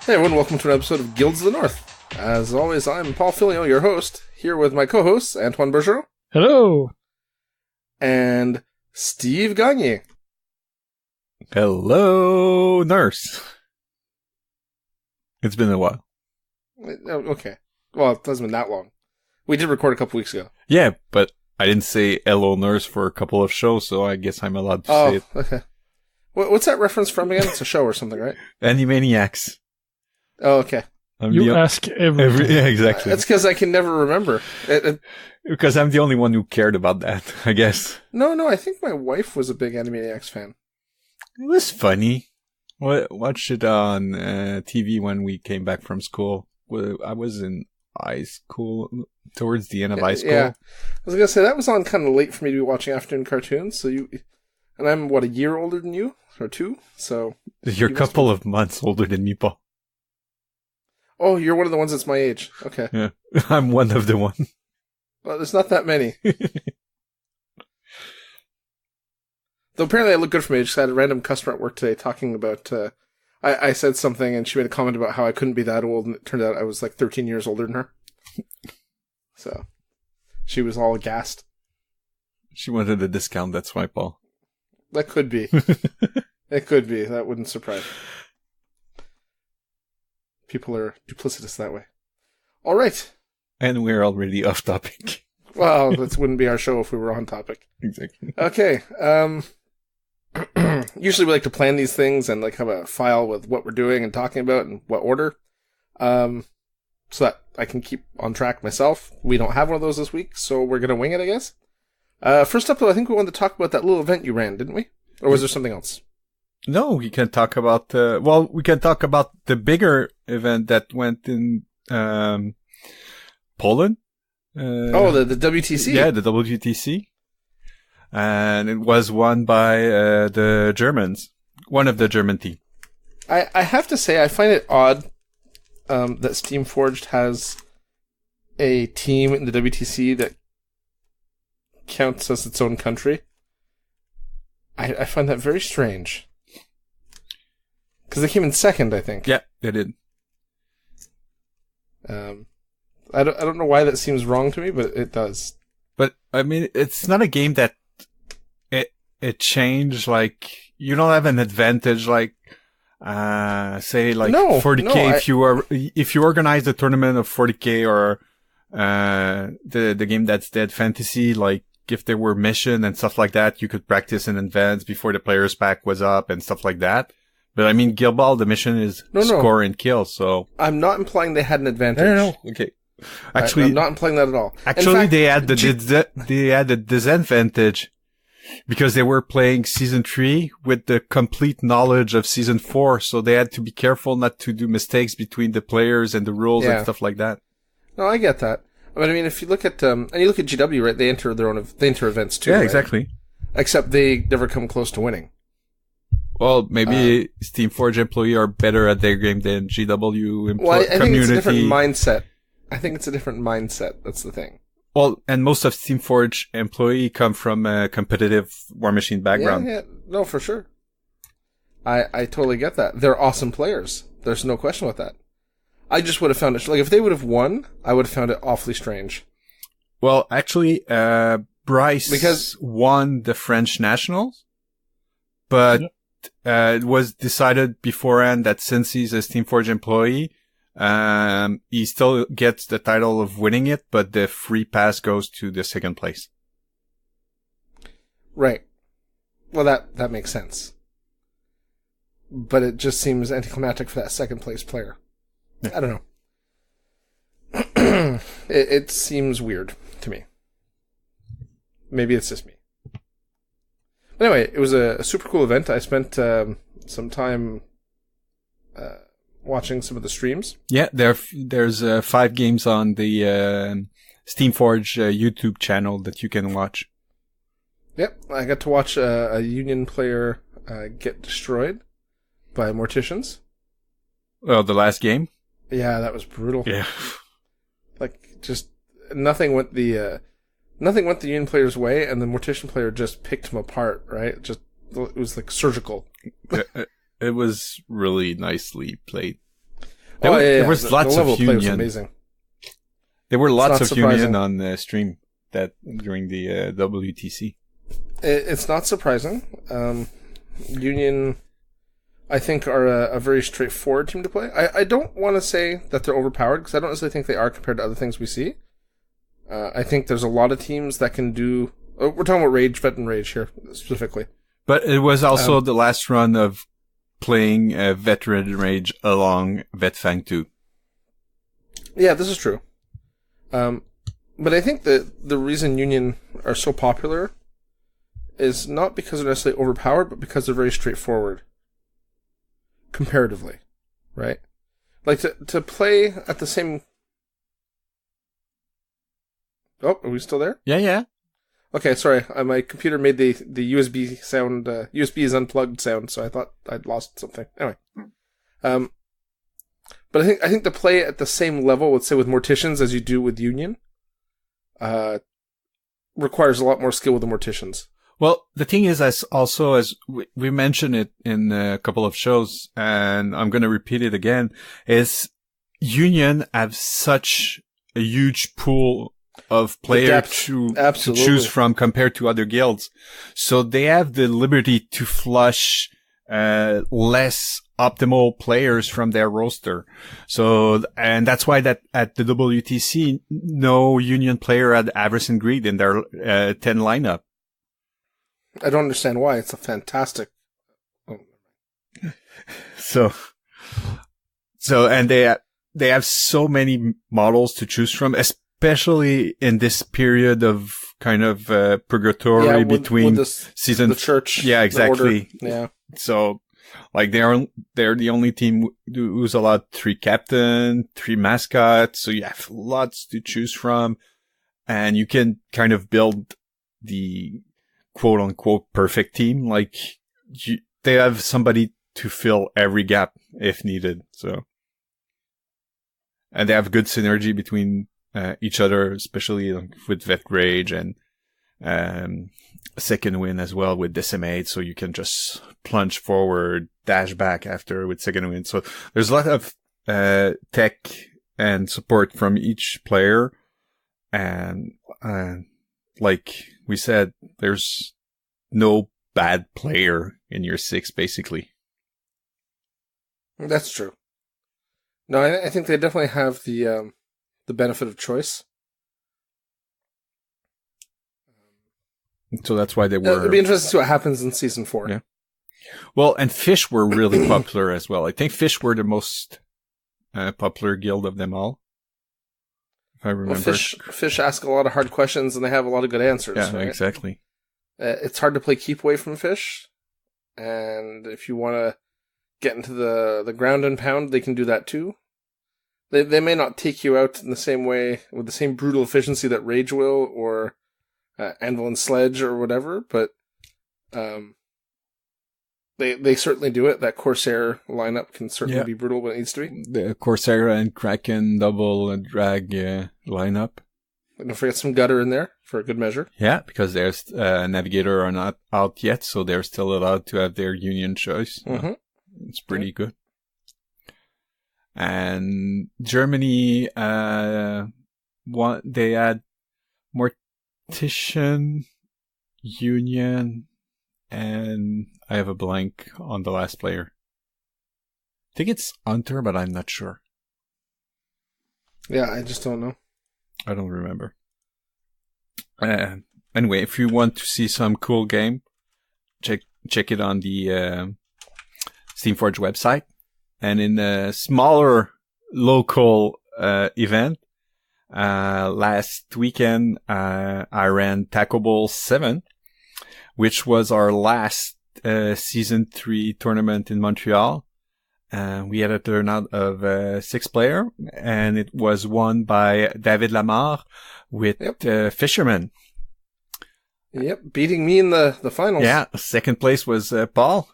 Hey everyone, welcome to an episode of Guilds of the North. As always, I'm Paul Filio, your host, here with my co-hosts, Antoine Bergeron. Hello! And Steve Gagne. Hello, nurse. It's been a while. Okay. Well, it hasn't been that long. We did record a couple weeks ago. Yeah, but I didn't say hello, nurse for a couple of shows, so I guess I'm allowed to say it. Okay. What's that reference from again? It's a show or something, right? Animaniacs. Oh, okay. You ask everything. Yeah, exactly. That's because I can never remember. Because I'm the only one who cared about that, I guess. No, I think my wife was a big Animaniacs fan. It was funny. Watched it on TV when we came back from school. I was in high school, towards the end of high school. Yeah. I was going to say, that was on kind of late for me to be watching afternoon cartoons, so and I'm, a year older than you? Or two? So... You're a couple of months older than me, Paul. Oh, you're one of the ones that's my age. Okay. Yeah, I'm one of the one. Well, there's not that many. Though apparently I look good for me. I just had a random customer at work today talking about... I said something and she made a comment about how I couldn't be that old, and it turned out I was like 13 years older than her. So, she was all aghast. She wanted a discount, that's why, Paul. That could be. It could be. That wouldn't surprise me. People are duplicitous that way. All right. And we're already off topic. Well, this wouldn't be our show if we were on topic. Exactly. Okay. Usually we like to plan these things and like have a file with what we're doing and talking about and what order. So that I can keep on track myself. We don't have one of those this week, so we're going to wing it, I guess. First up, though, I think we wanted to talk about that little event you ran, didn't we? Or was there something else? No, we can talk about, we can talk about the bigger event that went in, Poland. The WTC? Yeah, the WTC. And it was won by, the Germans. One of the German team. I have to say, I find it odd, that Steamforged has a team in the WTC that counts as its own country. I find that very strange. Because they came in second, I think. Yeah, they did. I don't know why that seems wrong to me, but it does. But, I mean, it's not a game that it changed, like, you don't have an advantage, like, say, like, 40k, if you organize the tournament of 40k or, the game that's Dead Fantasy, like, if there were mission and stuff like that, you could practice in advance before the player's pack was up and stuff like that. But I mean, Guild Ball, the mission is score and kill, so... I'm not implying they had an advantage. No. Okay. Actually... I'm not implying that at all. Actually, fact, they had the disadvantage because they were playing Season 3 with the complete knowledge of Season 4, so they had to be careful not to do mistakes between the players and the rules and stuff like that. No, I get that. But I mean, if you look at, and you look at GW, right, they enter events too, Yeah, right? Exactly. Except they never come close to winning. Well, maybe Steamforge employee are better at their game than GW community. Well, I think it's a different mindset. That's the thing. Well, and most of Steamforge employee come from a competitive War Machine background. Yeah, no, for sure. I totally get that. They're awesome players. There's no question about that. I just would have found it, like, if they would have won, I would have found it awfully strange. Well, actually, Bryce won the French Nationals, but it was decided beforehand that since he's a Steamforge employee, he still gets the title of winning it, but the free pass goes to the second place. Right. Well, that makes sense. But it just seems anticlimactic for that second place player. I don't know. It seems weird to me. Maybe it's just me. But anyway, it was a super cool event. I spent some time watching some of the streams. Yeah, there's 5 games on the Steamforge YouTube channel that you can watch. Yep, I got to watch a Union player get destroyed by Morticians. Well, the last game? Yeah, that was brutal. Yeah. Like, just nothing went the Union player's way, and the Mortician player just picked him apart, right? It was like surgical. It was really nicely played. There was lots of Union. Was amazing. There were lots of Union on the stream during the WTC. It's not surprising. Union, I think, are a very straightforward team to play. I don't want to say that they're overpowered, because I don't necessarily think they are compared to other things we see. I think there's a lot of teams that can do... we're talking about Rage, Vet, and Rage here, specifically. But it was also the last run of playing Veteran Rage along Vetfang 2. Yeah, this is true. But I think that the reason Union are so popular is not because they're necessarily overpowered, but because they're very straightforward. Comparatively. Right? Like, to play at the same... Oh, are we still there? Yeah. Okay, sorry. My computer made the USB sound, USB is unplugged sound, so I thought I'd lost something. Anyway. But I think to play at the same level, let's say with Morticians, as you do with Union, requires a lot more skill with the Morticians. Well, the thing is, as we mentioned it in a couple of shows, and I'm going to repeat it again, is Union have such a huge pool of players to choose from compared to other guilds. So they have the liberty to flush less optimal players from their roster. So, and that's why that at the WTC, no Union player had Avarice and Greed in their 10 lineup. I don't understand why. It's a fantastic... So, and they have so many models to choose from, especially in this period of kind of purgatory between seasons. The church. Yeah, exactly. Yeah. So, like, they're the only team who's allowed 3 captain, 3 mascots, so you have lots to choose from, and you can kind of build the quote unquote perfect team. Like, they have somebody to fill every gap if needed. So, and they have good synergy between each other, especially with Vet Rage and Second Wind as well with Decimate. So you can just plunge forward, dash back after with Second Wind. So there's a lot of tech and support from each player. And like we said, there's no bad player in year 6, basically. That's true. No, I think they definitely have the benefit of choice. So that's why they were... It'll be interesting to see what happens in Season 4. Yeah. Well, and Fish were really popular as well. I think Fish were the most popular guild of them all, if I remember. Well, Fish ask a lot of hard questions, and they have a lot of good answers. Yeah, right? Exactly. It's hard to play keep away from Fish, and if you want to get into the ground and pound, they can do that too. They may not take you out in the same way, with the same brutal efficiency that Rage will, or Anvil and Sledge, or whatever, but they certainly do it. That Corsair lineup can certainly be brutal when it needs to be. The Corsair and Kraken double and drag lineup. And don't forget some Gutter in there for a good measure. Yeah, because there's Navigator are not out yet, so they're still allowed to have their Union choice. Mm-hmm. It's pretty good. And Germany, they had Mortician, Union, and I have a blank on the last player. I think it's Hunter, but I'm not sure. Yeah, I just don't know. I don't remember. Anyway, if you want to see some cool game, check it on the Steamforge website. And in a smaller local event, last weekend, I ran Bowl VII, which was our last Season 3 tournament in Montreal. We had a turnout of 6 players, and it was won by David Lamar with Fisherman. Yep, beating me in the finals. Yeah, second place was Paul,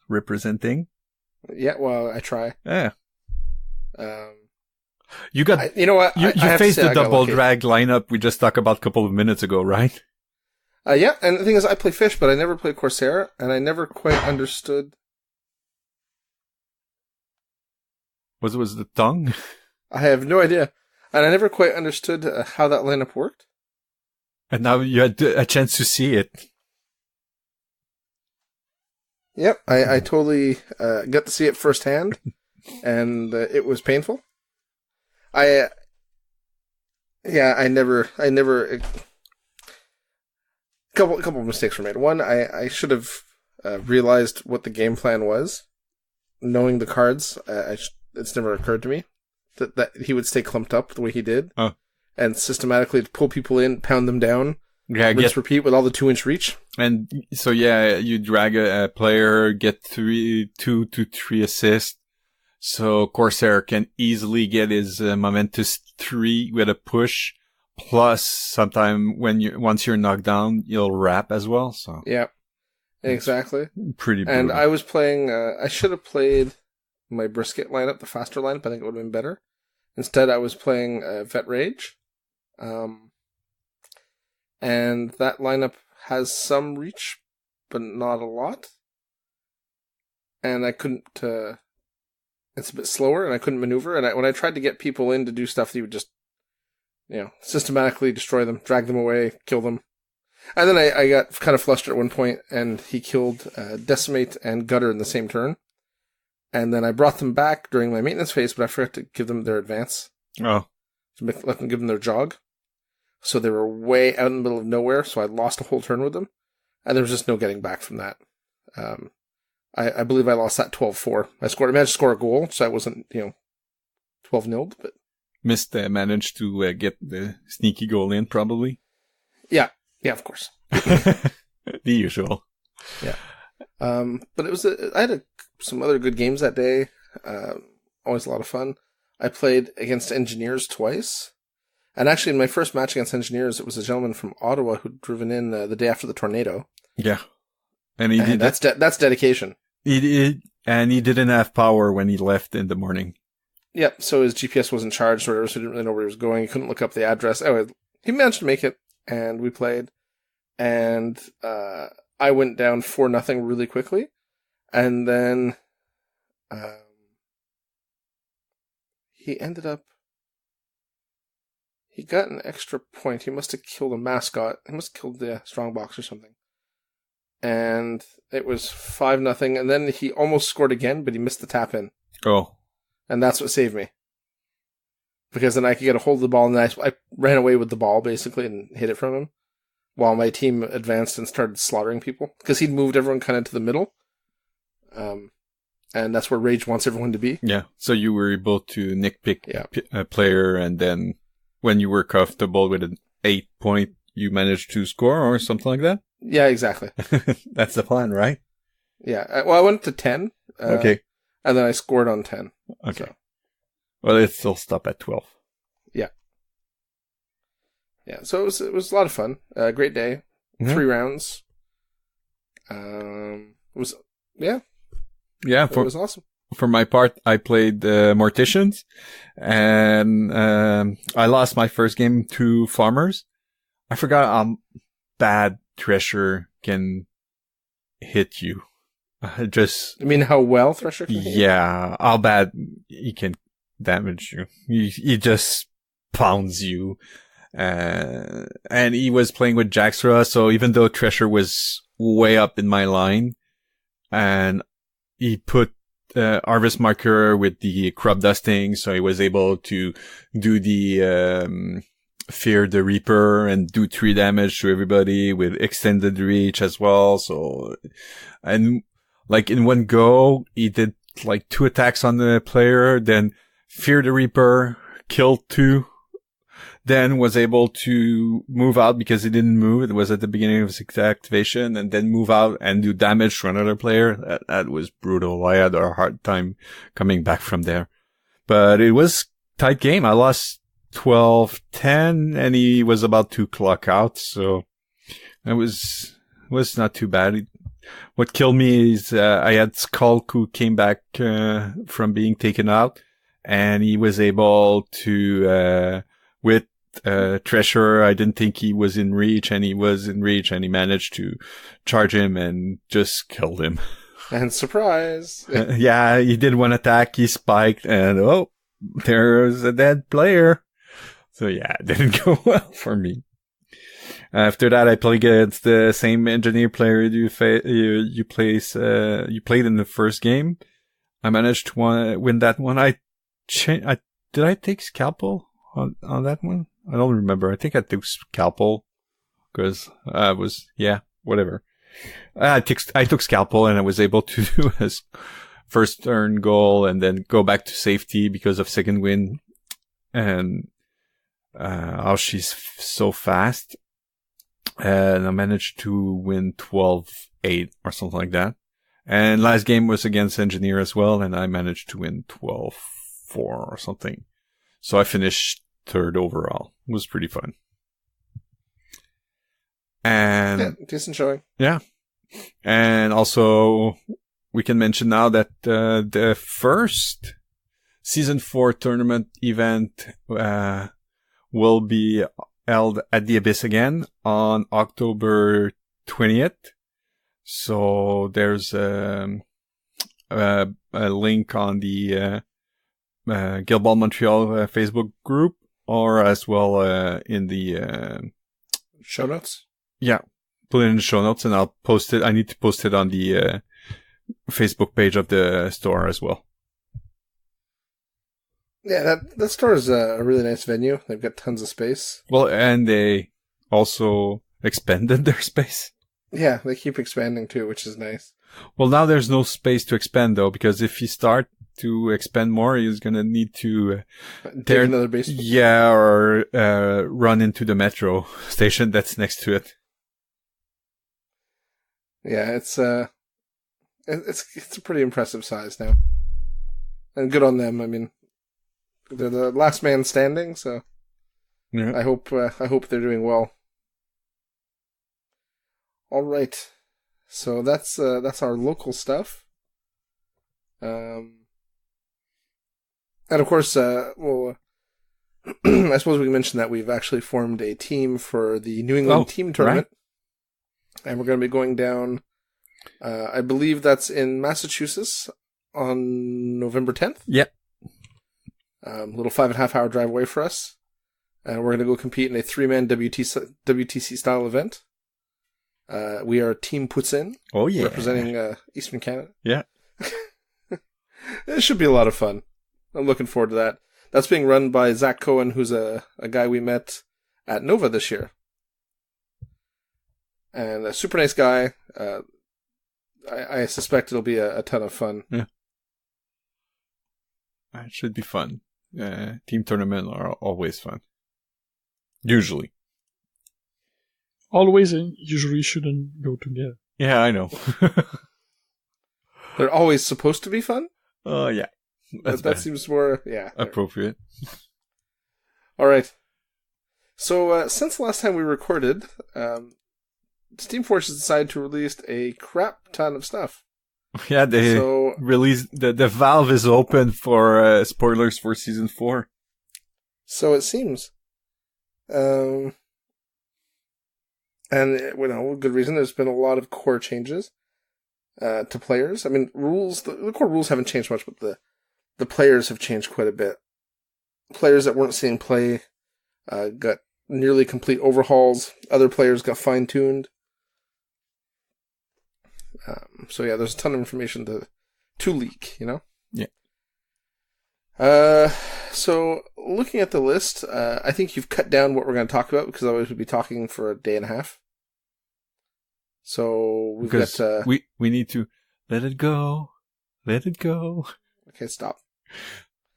representing. Yeah, well, I try. Yeah. You got. You know what? You faced the double drag lineup we just talked about a couple of minutes ago, right? Yeah, and the thing is, I play Fish, but I never played Corsair, and I never quite understood. Was the tongue? I have no idea. And I never quite understood how that lineup worked. And now you had a chance to see it. Yep, I totally got to see it firsthand, and it was painful. I never. A couple of mistakes were made. One, I should have realized what the game plan was. Knowing the cards, it's never occurred to me that he would stay clumped up the way he did, and systematically pull people in, pound them down, rinse, repeat with all the 2-inch reach. And so you drag a player, get 2 to 3 assists. So Corsair can easily get his momentous 3 with a push. Plus, sometime once you're knocked down, you'll wrap as well. So yeah, exactly. Pretty brutal. And I was playing. I should have played my brisket lineup, the faster lineup. I think it would have been better. Instead, I was playing Vet Rage, and that lineup has some reach, but not a lot. And I couldn't. It's a bit slower, and I couldn't maneuver. And when I tried to get people in to do stuff, he would just, systematically destroy them, drag them away, kill them. And then I got kind of flustered at one point, and he killed Decimate and Gutter in the same turn. And then I brought them back during my maintenance phase, but I forgot to give them their advance. Oh. To let them give them their jog. So they were way out in the middle of nowhere, so I lost a whole turn with them. And there was just no getting back from that. I believe I lost that 12-4. I managed to score a goal, so I wasn't, 12-0'd, but... Managed to get the sneaky goal in, probably. Yeah, of course. The usual. Yeah. But it was I had some other good games that day. Always a lot of fun. I played against Engineers twice. And actually, in my first match against Engineers, it was a gentleman from Ottawa who'd driven in the day after the tornado. Yeah. And he did that's dedication. He didn't have power when he left in the morning. Yep, so his GPS wasn't charged or whatever, so he didn't really know where he was going. He couldn't look up the address. Anyway, he managed to make it, and we played. And I went down 4-0 really quickly. And then he ended up... He got an extra point. He must have killed a mascot. He must have killed the strongbox or something. And it was 5-0. And then he almost scored again, but he missed the tap in. Oh. And that's what saved me. Because then I could get a hold of the ball, and I ran away with the ball, basically, and hit it from him. While my team advanced and started slaughtering people. Because he'd moved everyone kind of to the middle. And that's where Rage wants everyone to be. Yeah. So you were able to nitpick a player, and then when you were comfortable with an 8 point, you managed to score or something like that? Yeah, exactly. That's the plan, right? Yeah. I went to 10. Okay. And then I scored on 10. Okay. So. Well, it still stopped at 12. Yeah. Yeah. So it was a lot of fun. Great day. Mm-hmm. 3 rounds. It was awesome. For my part, I played Morticians, and I lost my first game to Farmers. I forgot how bad Thresher can hit you. You mean how well Thresher can hit you? Yeah, how bad he can damage you. He just pounds you. And he was playing with Jaxra, so even though Thresher was way up in my line, and he put Harvest Marker with the crop dusting, so he was able to do the Fear the Reaper and do 3 damage to everybody with extended reach as well. So, and like in one go, he did like 2 attacks on the player, then Fear the Reaper, killed 2, then was able to move out because he didn't move. It was at the beginning of his activation, and then move out and do damage to another player. That was brutal. I had a hard time coming back from there, but it was tight game. I lost 12-10 and he was about to clock out. So it was not too bad. What killed me is, I had Skulk who came back, from being taken out, and he was able to, with Thresher, I didn't think he was in reach, and he was in reach, and he managed to charge him and just killed him. And surprise! Yeah, he did one attack, he spiked, and there's a dead player. So yeah, it didn't go well for me. After that, I played against the same engineer player you played in the first game. I managed to win that one. Did I take Scalpel on that one? I don't remember. I think I took Scalpel because whatever. I took Scalpel and I was able to do his first turn goal and then go back to safety because of second win. And she's so fast. And I managed to win 12-8 or something like that. And last game was against Engineer as well, and I managed to win 12-4 or something. So I finished third overall. It was pretty fun. And decent showing. Yeah. And also, we can mention now that the first Season 4 tournament event will be held at the Abyss again on October 20th. So there's a link on the Guild Ball Montreal Facebook group, or as well in the show notes. Yeah, put it in the show notes, and I'll post it. I need to post it on the Facebook page of the store as well. Yeah, that store is a really nice venue. They've got tons of space. Well, and they also expanded their space. Yeah, they keep expanding too, which is nice. Well, now there's no space to expand though, because if you start to expand more, he's gonna need to dig another basement. Yeah, or run into the metro station that's next to it. Yeah, it's a pretty impressive size now, and good on them. I mean, they're the last man standing, so yeah. I hope they're doing well. All right, so that's our local stuff, and of course, I suppose we can mention that we've actually formed a team for the New England team tournament, right. And we're going to be going down. I believe that's in Massachusetts on November 10th. Yep. Little 5.5 hour drive away for us. And we're going to go compete in a 3-man WTC style event. We are Team Puts In. Oh, yeah. Representing Eastern Canada. Yeah. It should be a lot of fun. I'm looking forward to that. That's being run by Zach Cohen, who's a guy we met at Nova this year. And a super nice guy. I suspect it'll be a ton of fun. Yeah. It should be fun. Team tournaments are always fun. Usually. Always and usually shouldn't go together. Yeah, I know. They're always supposed to be fun? Oh, yeah. That seems more, appropriate. All right. So, since the last time we recorded, Steamforge has decided to release a crap ton of stuff. Yeah, they released the valve is open for spoilers for Season 4. So it seems. And, good reason. There's been a lot of core changes to players. I mean, the core rules haven't changed much, but the players have changed quite a bit. Players that weren't seeing play got nearly complete overhauls. Other players got fine-tuned. So yeah, there's a ton of information to leak, you know? Yeah. So looking at the list, I think you've cut down what we're going to talk about, because otherwise we'd be talking for a day and a half. So we've got... we need to let it go. Let it go. Okay, stop.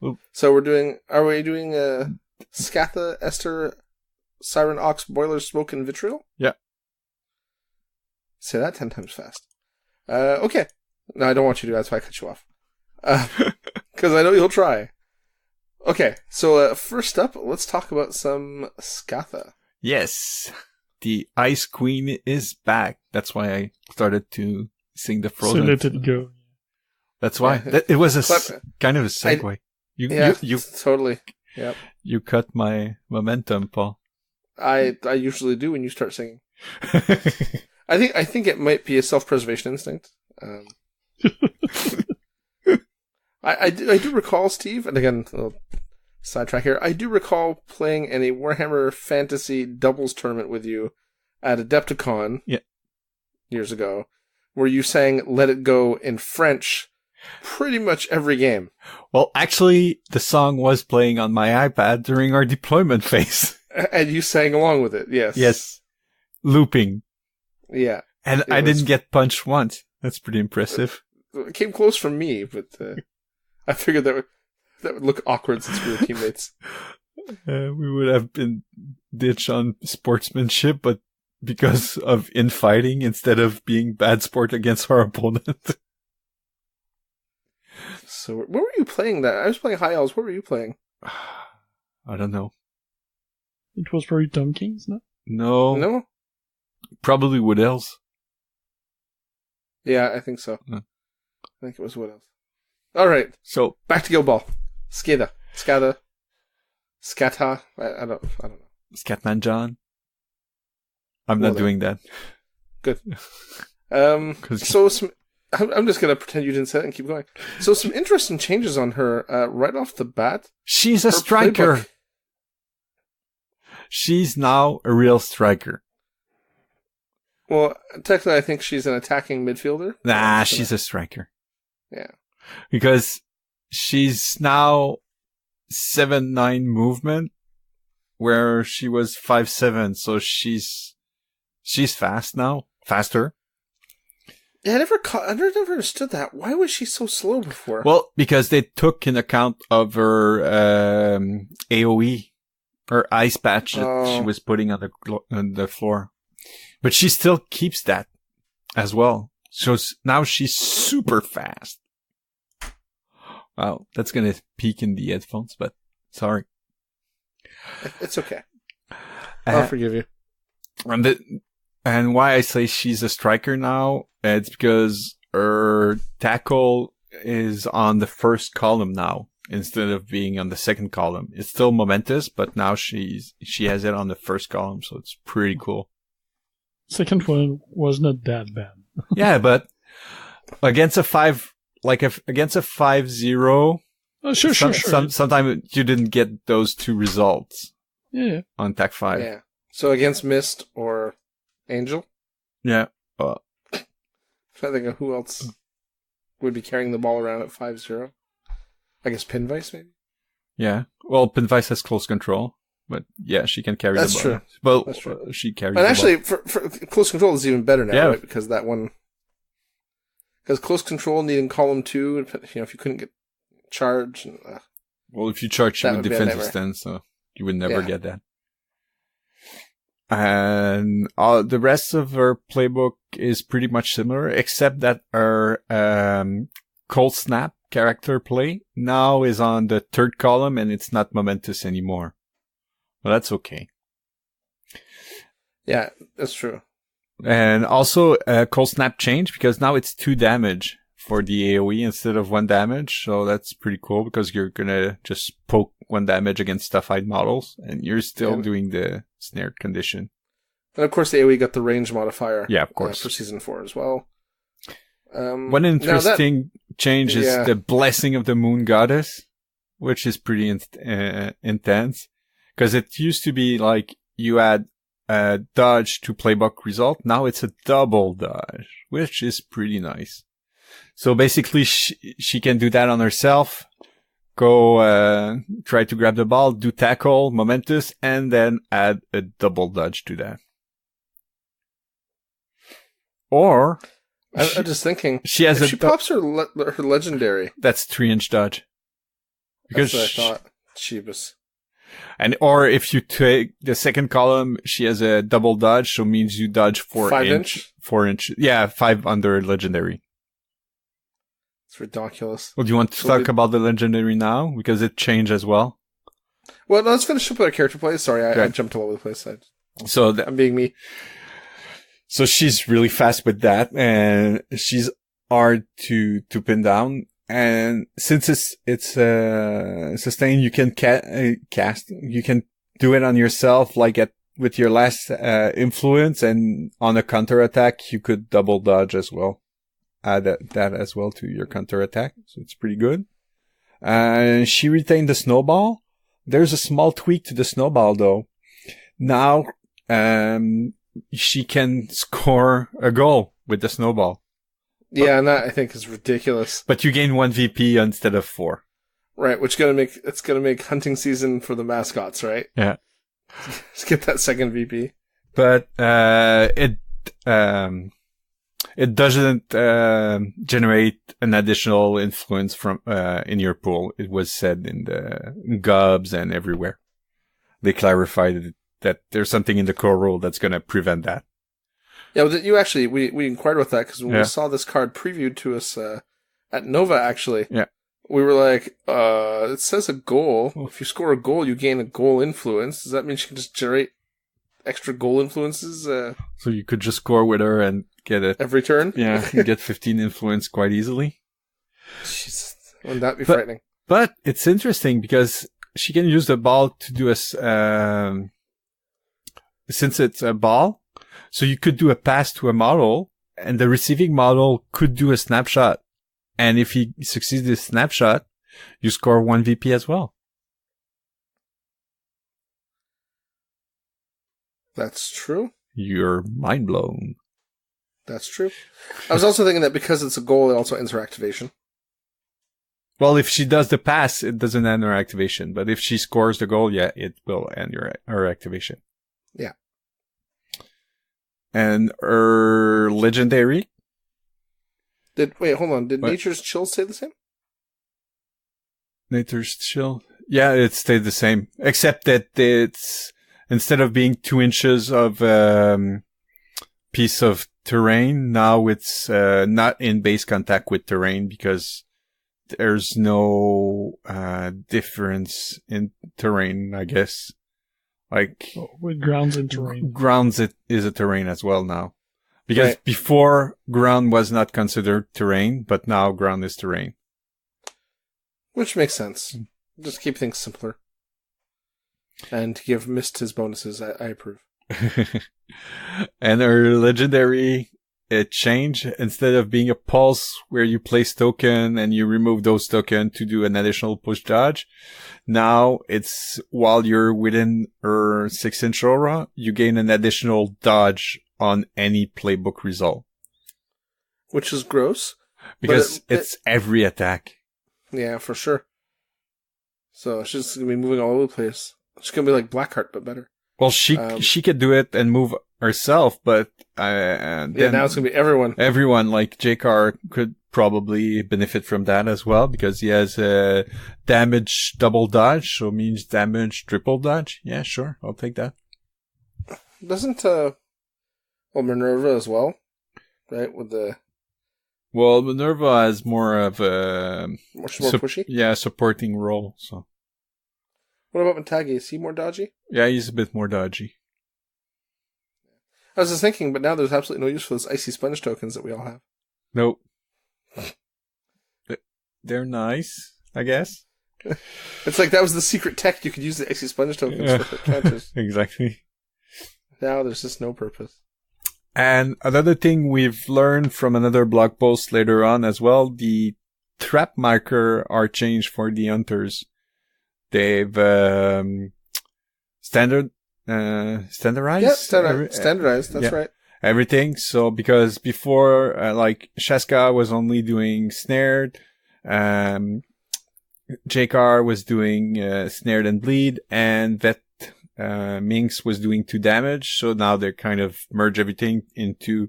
Oop. So are we doing Scatha, Ester, Siren, Ox, Boiler, Smoke, and Vitriol? Yeah. Say that 10 times fast. Okay. No, I don't want you to. That's why I cut you off. Because I know you'll try. Okay, so first up, let's talk about some Scatha. Yes. The Ice Queen is back. That's why I started to sing the Frozen. So let it go. That's why. Yeah. It was kind of a segue. You totally. Yep. You cut my momentum, Paul. I usually do when you start singing. I think it might be a self-preservation instinct. I do recall, Steve, and again, a little sidetrack here, I do recall playing in a Warhammer Fantasy doubles tournament with you at Adepticon years ago, where you sang Let It Go in French pretty much every game. Well, actually, the song was playing on my iPad during our deployment phase. And you sang along with it, yes. Yes. Looping. Yeah. And I didn't get punched once. That's pretty impressive. It came close from me, but I figured that would look awkward since we were teammates. We would have been ditched on sportsmanship, but because of infighting instead of being bad sport against our opponent. So, where were you playing that? I was playing High Elves. Where were you playing? I don't know. It was probably Tom King's, no? No? Probably Wood Elves. Yeah, I think so. I think it was Wood Elves. Alright. So, back to Guild Ball. Skata. I don't know. Scatman John. I'm not doing that. Good. So I'm just going to pretend you didn't say it and keep going. So some interesting changes on her right off the bat. She's a striker. Playbook. She's now a real striker. Well, technically I think she's an attacking midfielder. Nah, she's a striker. Yeah. Because she's now 7'9" movement, where she was 5'7", so she's fast now. Faster. Yeah, I never understood that. Why was she so slow before? Well, because they took in account of her AoE, her ice patch that she was putting on the floor. But she still keeps that as well. So now she's super fast. Wow, that's going to peak in the headphones, but sorry. It's okay. I'll forgive you. And why I say she's a striker now, it's because her tackle is on the first column now, instead of being on the second column. It's still momentous, but now she has it on the first column, so it's pretty cool. Second one was not that bad. Yeah, but against a 5-0, sure. Sometimes you didn't get those two results. Yeah. On TAC 5. Yeah. So against Mist or Angel? Yeah. I'm trying to think of who else would be carrying the ball around at 5-0. I guess Pinvice, maybe? Yeah. Well, Pinvice has close control. But yeah, she can carry the ball. True. Well, that's true. She carries the ball. And actually, for close control is even better now, right? Because that one... Because close control needing column 2, if you couldn't get charge... well, if you charge, you would defensive stance, so you would never get that. And the rest of her playbook is pretty much similar, except that her Cold Snap character play now is on the third column, and it's not momentous anymore. Well, that's okay. Yeah, that's true. And also, Cold Snap changed because now it's 2 damage for the AoE instead of 1 damage. So that's pretty cool because you're gonna just poke 1 damage against stuff-eyed models and you're still doing the snared condition. And of course the AoE got the range modifier. Yeah, of course. For Season 4 as well. One interesting change is the Blessing of the Moon Goddess, which is pretty intense. Because it used to be like you add a dodge to playbook result. Now it's a double dodge, which is pretty nice. So basically she can do that on herself, go try to grab the ball, do tackle, momentous, and then add a double dodge to that. Or... I'm just thinking, she pops her legendary. That's 3-inch dodge. Because that's what I thought. She was... or if you take the second column, she has a double dodge, so means you dodge 4 inch. 4 inch. Yeah, 5 under legendary. It's ridiculous. Well, do you want to talk about the legendary now? Because it changed as well. Well, let's finish up with our character plays. Sorry, I jumped all over the place. I'm being me. So she's really fast with that, and she's hard to pin down. And since it's sustain, you can cast. You can do it on yourself, like with your last influence, and on a counter attack, you could double dodge as well. add that as well to your counterattack. So it's pretty good. She retained the snowball. There's a small tweak to the snowball though. Now, she can score a goal with the snowball. Yeah, and that I think is ridiculous. But you gain 1 VP instead of 4. Right, which it's gonna make hunting season for the mascots, right? Yeah. Just get that second VP. But it doesn't generate an additional influence from in your pool. It was said in the GUBs and everywhere. They clarified that there's something in the core rule that's going to prevent that. Yeah, well, you actually we inquired about that because when we saw this card previewed to us at Nova, actually. Yeah. We were like, it says a goal. If you score a goal, you gain a goal influence. Does that mean she can just generate extra goal influences? So you could just score with her and get it every turn? Yeah, you get 15 influence quite easily. Jesus, wouldn't that be frightening? But it's interesting because she can use the ball to do since it's a ball, so you could do a pass to a model, and the receiving model could do a snapshot. And if he succeeds this snapshot, you score 1 VP as well. That's true. You're mind blown. That's true. I was also thinking that because it's a goal, it also ends her activation. Well, if she does the pass, it doesn't end her activation. But if she scores the goal, yeah, it will end her activation. Yeah. And her legendary. Wait, hold on. Did Nature's Chill stay the same? Nature's Chill? Yeah, it stayed the same. Except that it's, instead of being 2 inches of piece of terrain, now it's not in base contact with terrain because there's no difference in terrain, I guess. Like with grounds and terrain. Grounds is a terrain as well now. Because before ground was not considered terrain, but now ground is terrain. Which makes sense. Just keep things simpler. And give Mist his bonuses. I approve. And our legendary, it changed. Instead of being a pulse where you place token and you remove those tokens to do an additional push dodge, now it's while you're within her 6-inch aura, you gain an additional dodge on any playbook result. Which is gross. Because it's every attack. Yeah, for sure. So she's just going to be moving all over the place. She's going to be like Blackheart, but better. Well, she could do it and move herself, but now it's going to be everyone. Everyone, like J-Car, could probably benefit from that as well, because he has a damage double dodge, so means damage triple dodge. Yeah, sure, I'll take that. Doesn't Minerva as well, right? With the Minerva has more of a more pushy. Yeah, supporting role. So what about Matagi? Is he more dodgy? Yeah, he's a bit more dodgy. I was just thinking, but now there's absolutely no use for those icy sponge tokens that we all have. Nope. They're nice, I guess. It's like that was the secret tech. You could use the icy sponge tokens for counters. Exactly. Now there's just no purpose. And another thing we've learned from another blog post later on as well, the trap marker are changed for the hunters. They've standardized. Yeah, standardized. That's right. Everything. So because before, like Shaska was only doing snared, J-Car was doing snared and bleed, and Vet Minx was doing 2 damage. So now they're kind of merge everything into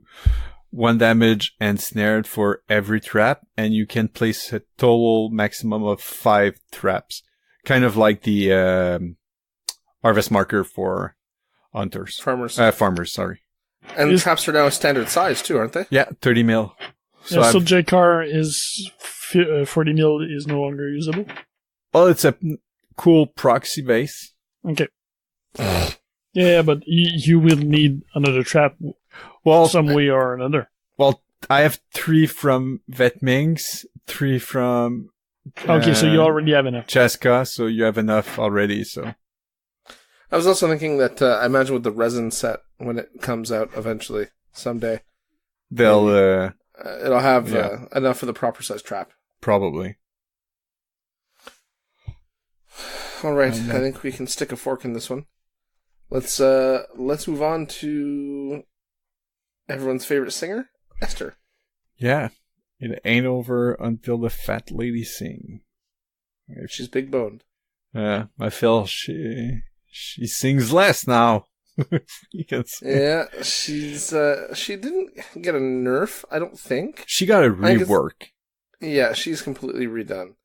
1 damage and snared for every trap, and you can place a total maximum of 5 traps. Kind of like the harvest marker for hunters. Farmers, sorry. And traps are now a standard size too, aren't they? Yeah, 30 mil. So J-Car is 40 mil is no longer usable? Well, it's a cool proxy base. Okay. Yeah, but you will need another trap some way or another. Well, I have 3 from Vetmings, 3 from... Okay, so you already have enough. Chaska, so you have enough already, so... I was also thinking that I imagine with the resin set, when it comes out eventually, someday... They'll it'll have enough for the proper size trap. Probably. All right, I think we can stick a fork in this one. Let's move on to everyone's favorite singer, Esther. Yeah, it ain't over until the fat lady sing. She's big boned. I feel she sings less now. Yeah, she didn't get a nerf, I don't think. She got a rework. Yeah, she's completely redone.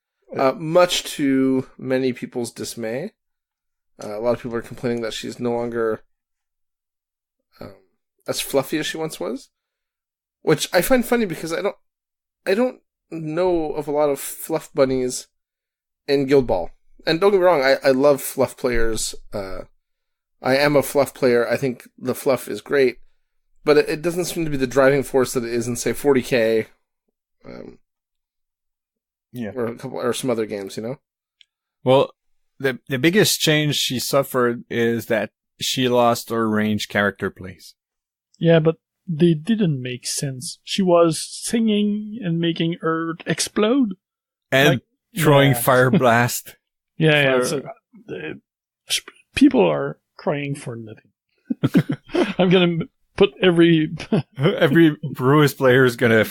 Much to many people's dismay. A lot of people are complaining that she's no longer as fluffy as she once was, which I find funny because I don't know of a lot of fluff bunnies in Guild Ball. And don't get me wrong, I love fluff players. I am a fluff player. I think the fluff is great, but it doesn't seem to be the driving force that it is in, say, 40K, or some other games, you know? Well, the biggest change she suffered is that she lost her range character plays. Yeah, but they didn't make sense. She was singing and making Earth explode. And throwing fire blast. Yeah. So, people are crying for nothing. I'm gonna put every Brewers player is gonna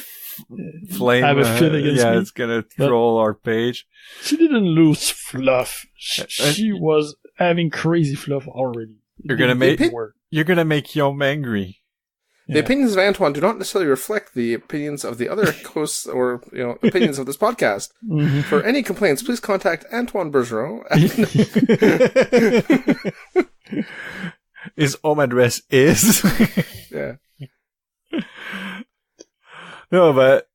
flame. Have a fit against me. It's gonna troll our page. She didn't lose fluff. She was having crazy fluff already. You're gonna make Yom angry. The opinions of Antoine do not necessarily reflect the opinions of the other hosts or opinions of this podcast. Mm-hmm. For any complaints, please contact Antoine Bergeron. His home address is. Yeah. No, but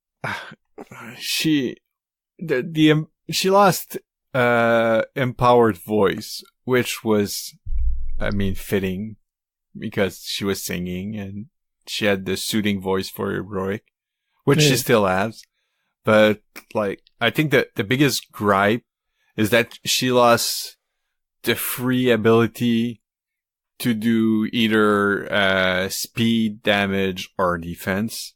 she lost empowered voice, which was, fitting because she was singing and she had the soothing voice for heroic, which she still has. But I think that the biggest gripe is that she lost the free ability to do either speed, damage, or defense.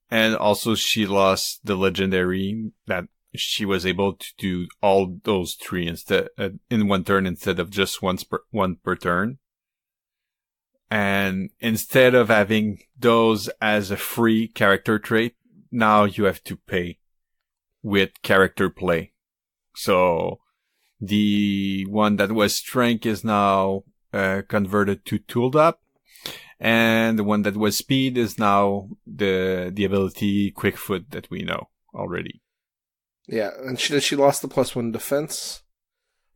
And also she lost the legendary that she was able to do all those three instead in one turn instead of just one per turn. And instead of having those as a free character trait, now you have to pay with character play. So the one that was strength is now converted to tooled up, and the one that was speed is now the ability quick foot that we know already. Yeah, and she lost the +1 defense,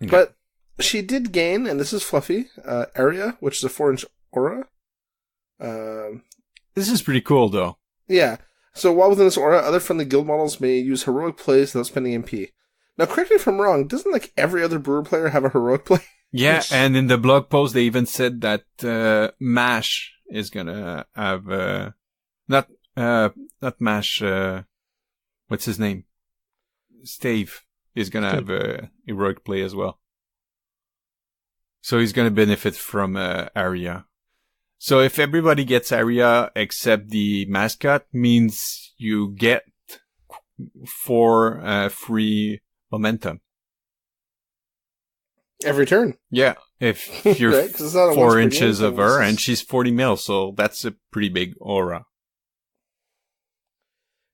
but she did gain, and this is fluffy, area, which is a 4-inch aura. This is pretty cool, though. Yeah. So while within this aura, other friendly guild models may use heroic plays without spending MP. Now, correct me if I'm wrong. Doesn't every other brewer player have a heroic play? Yeah, and in the blog post they even said that Mash is gonna have not Mash. What's his name? Stave is gonna have a heroic play as well. So he's gonna benefit from area. So if everybody gets area except the mascot, means you get 4 free momentum. Every turn. Yeah. If you're right, 4 inches of her and she's 40 mil, so that's a pretty big aura.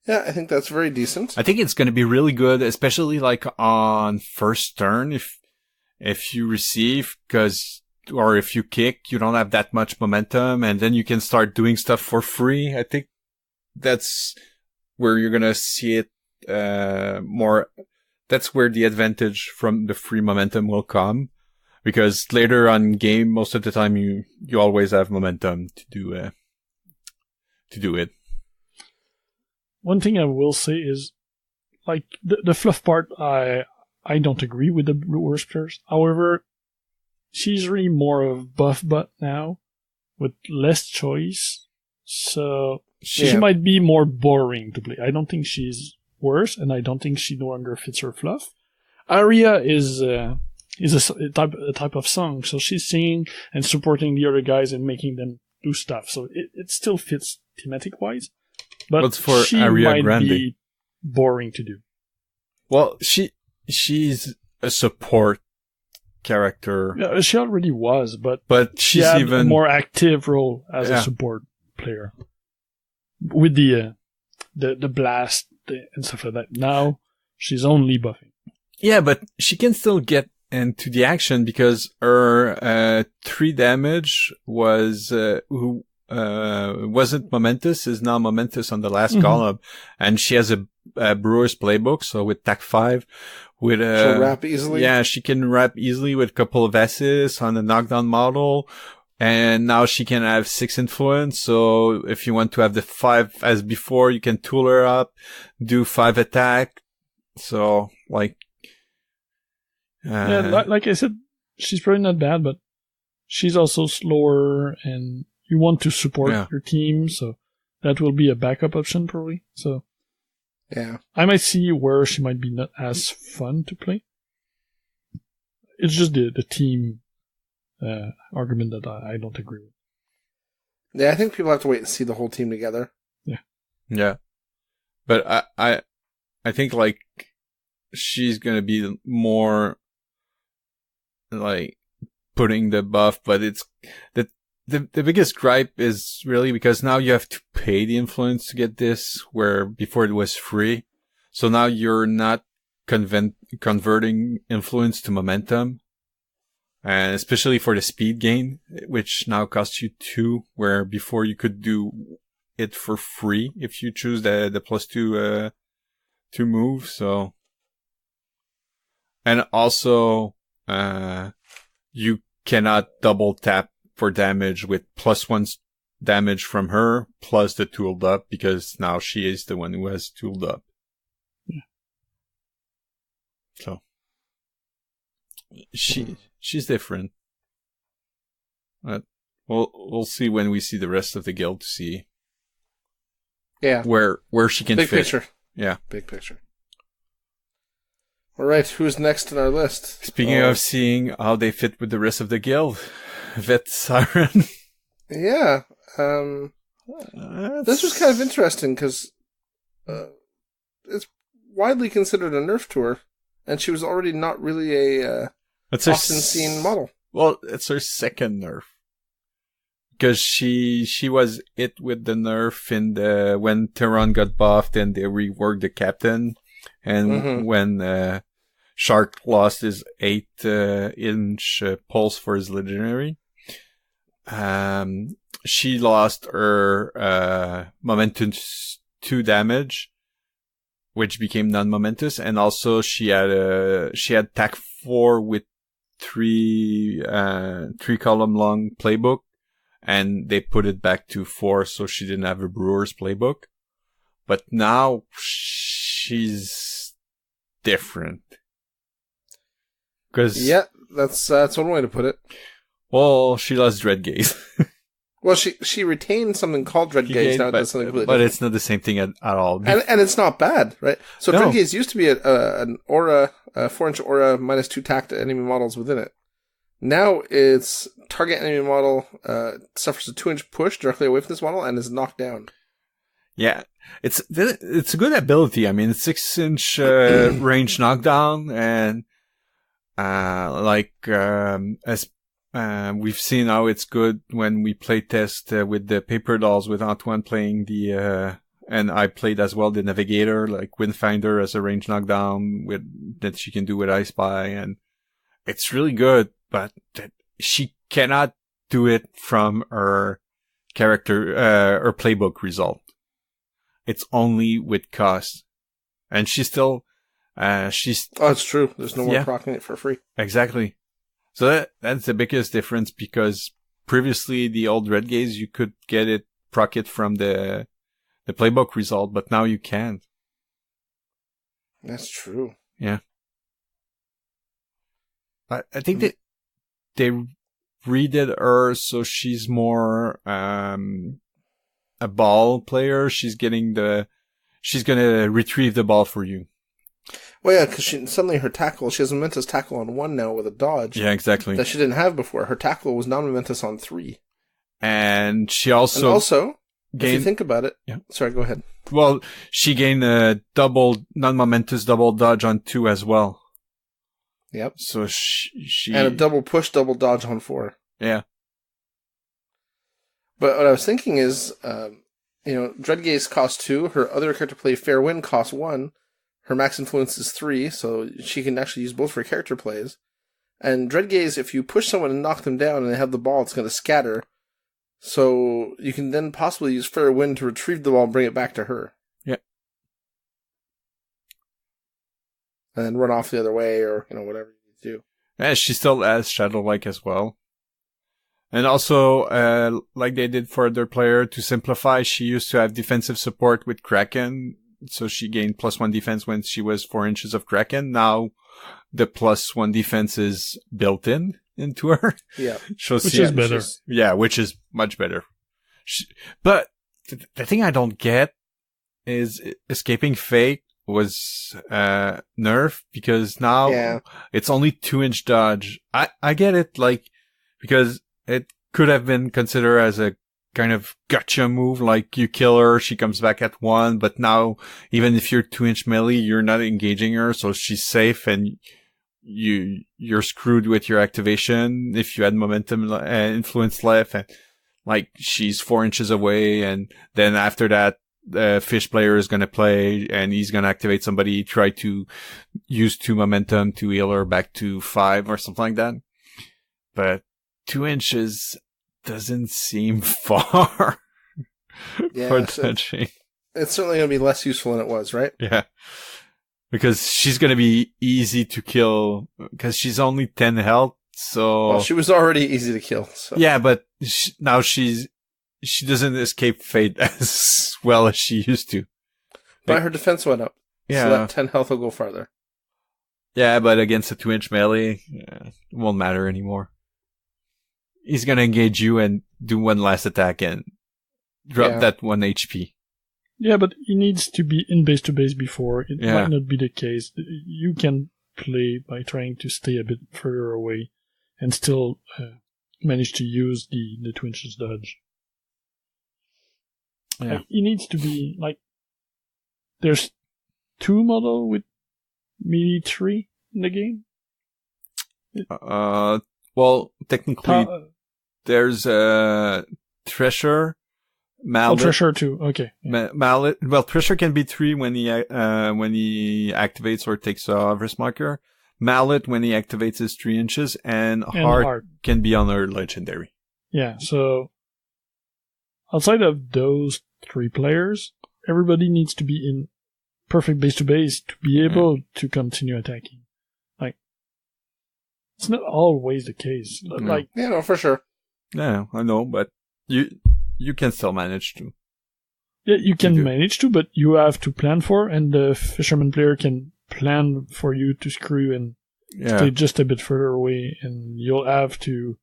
Yeah, I think that's very decent. I think it's going to be really good, especially on first turn if you receive, or if you kick, you don't have that much momentum, and then you can start doing stuff for free. I think that's where you're going to see it more. That's where the advantage from the free momentum will come, because later on game, most of the time you always have momentum to do it. One thing I will say is, the fluff part, I don't agree with the Brewers players. However, she's really more of buff butt now, with less choice. So she might be more boring to play. I don't think she's worse, and I don't think she no longer fits her fluff. Aria is a type of song, so she's singing and supporting the other guys and making them do stuff. So it still fits thematic wise. but what's for she Ariana might Grande? be boring to do. Well, she's a support character. Yeah, she already was, but she's had even a more active role as a support player with the blast and stuff like that. Now she's only buffing. Yeah, but she can still get into the action because her 3 damage wasn't momentous, is now momentous on the last column, and she has a Brewer's playbook, so with TAC 5, with she'll wrap easily. Yeah, she can wrap easily with a couple of assists on the knockdown model, and now she can have 6 influence. So if you want to have the 5 as before, you can tool her up, do 5 attack. So like. Like I said, she's probably not bad, but she's also slower, and you want to support your team, so that will be a backup option probably. So yeah, I might see where she might be not as fun to play. It's just the team argument that I don't agree with. Yeah, I think people have to wait and see the whole team together. Yeah, but I think like she's gonna be more like putting the buff, but it's the biggest gripe is really because now you have to pay the influence to get this, where before it was free. So now you're not converting influence to momentum, and especially for the speed gain, which now costs you 2, where before you could do it for free if you choose the +2 move. So, and also you cannot double tap for damage with +1 damage from her plus the tooled up, because now she is the one who has tooled up. Yeah. So she's different. We'll see when we see the rest of the guild to see where she can big fit. Picture. Yeah. Big picture. All right, who's next on our list? Speaking of seeing how they fit with the rest of the guild, Vet Siren. Yeah. This was kind of interesting because it's widely considered a nerf to her, and she was already not really a often seen model. Well, it's her second nerf. Because she was it with the nerf in when Tehran got buffed and they reworked the captain, and when Shark lost his 8-inch pulse for his legendary. She lost her momentum 2 damage, which became non-momentous, and also she had TAC 4 with 3 column long playbook, and they put it back to 4, so she didn't have a Brewer's playbook. But now she's different. Yeah, that's one way to put it. Well, she lost Dread Gaze. Well, she retained something called Dread Gaze. Now it does something completely different. But it's not the same thing at all. And it's not bad, right? So Dread Gaze used to be an aura, a 4-inch aura -2 TAC to enemy models within it. Now it's target enemy model suffers a 2-inch push directly away from this model and is knocked down. Yeah, it's a good ability. I mean, it's 6-inch range knockdown, and as we've seen how it's good when we play test with the paper dolls with Antoine playing and I played as well the Navigator, like Windfinder as a range knockdown that she can do with I Spy, and it's really good. But she cannot do it from her character, her playbook result. It's only with cost. And she's still, Oh, it's true. There's no more proccing it for free. Exactly. So that's the biggest difference, because previously the old Red Gaze, you could get it, proc it from the playbook result, but now you can't. That's true. Yeah. I think that they redid her so she's more a ball player. She's gonna retrieve the ball for you. Well, yeah, because suddenly her tackle, she has momentous tackle on 1 now with a dodge. Yeah, exactly. That she didn't have before. Her tackle was non-momentous on 3. And she also... And also, if you think about it... Yeah. Sorry, go ahead. Well, she gained a double, non-momentous double dodge on 2 as well. Yep. So she... And a double push, double dodge on 4. Yeah. But what I was thinking is, Dreadgaze costs 2, her other character play Fair Wind costs 1, her max influence is 3, so she can actually use both for character plays. And Dreadgaze, if you push someone and knock them down and they have the ball, it's going to scatter. So you can then possibly use Fair Wind to retrieve the ball and bring it back to her. Yeah. And then run off the other way or, whatever you need to do. Yeah, she still has Shadow-like as well. And also, like they did for their player, to simplify, she used to have defensive support with Kraken. So she gained +1 defense when she was 4 inches of Kraken. Now the +1 defense is built into her. Yeah. Which is better. Which is much better. But the thing I don't get is Escaping Fate was nerfed because now it's only 2-inch dodge. I get it, because it could have been considered as a kind of gotcha move, like you kill her, she comes back at 1, but now even if you're 2-inch melee, you're not engaging her, so she's safe and you're screwed with your activation if you had momentum influence left, and she's 4 inches away, and then after that the fish player is going to play and he's going to activate somebody, try to use 2 momentum to heal her back to 5 or something like that. But 2 inches doesn't seem far for touching. It's certainly going to be less useful than it was, right? Yeah. Because she's going to be easy to kill because she's only 10 health. So. Well, she was already easy to kill. So. Yeah, but now she doesn't escape fate as well as she used to. But her defense went up. Yeah. So that 10 health will go farther. Yeah, but against a 2-inch melee, it won't matter anymore. He's going to engage you and do one last attack and drop that 1 HP. Yeah, but he needs to be in base to base before. It might not be the case. You can play by trying to stay a bit further away and still manage to use the 2 inches dodge. Yeah. He needs to be there's 2 model with melee 3 in the game. Well, technically, there's Thresher, Mallet. Oh, Thresher too. Okay. Mallet. Well, Thresher can be 3 when he activates or takes a harvest marker. Mallet when he activates is 3 inches, and Heart can be on her legendary. Yeah. So outside of those 3 players, everybody needs to be in perfect base to base to be able to continue attacking. It's not always the case. For sure. Yeah, I know, but you can still manage to. Yeah, you can manage to, but you have to plan for, and the fisherman player can plan for you to screw and stay just a bit further away, and you'll have to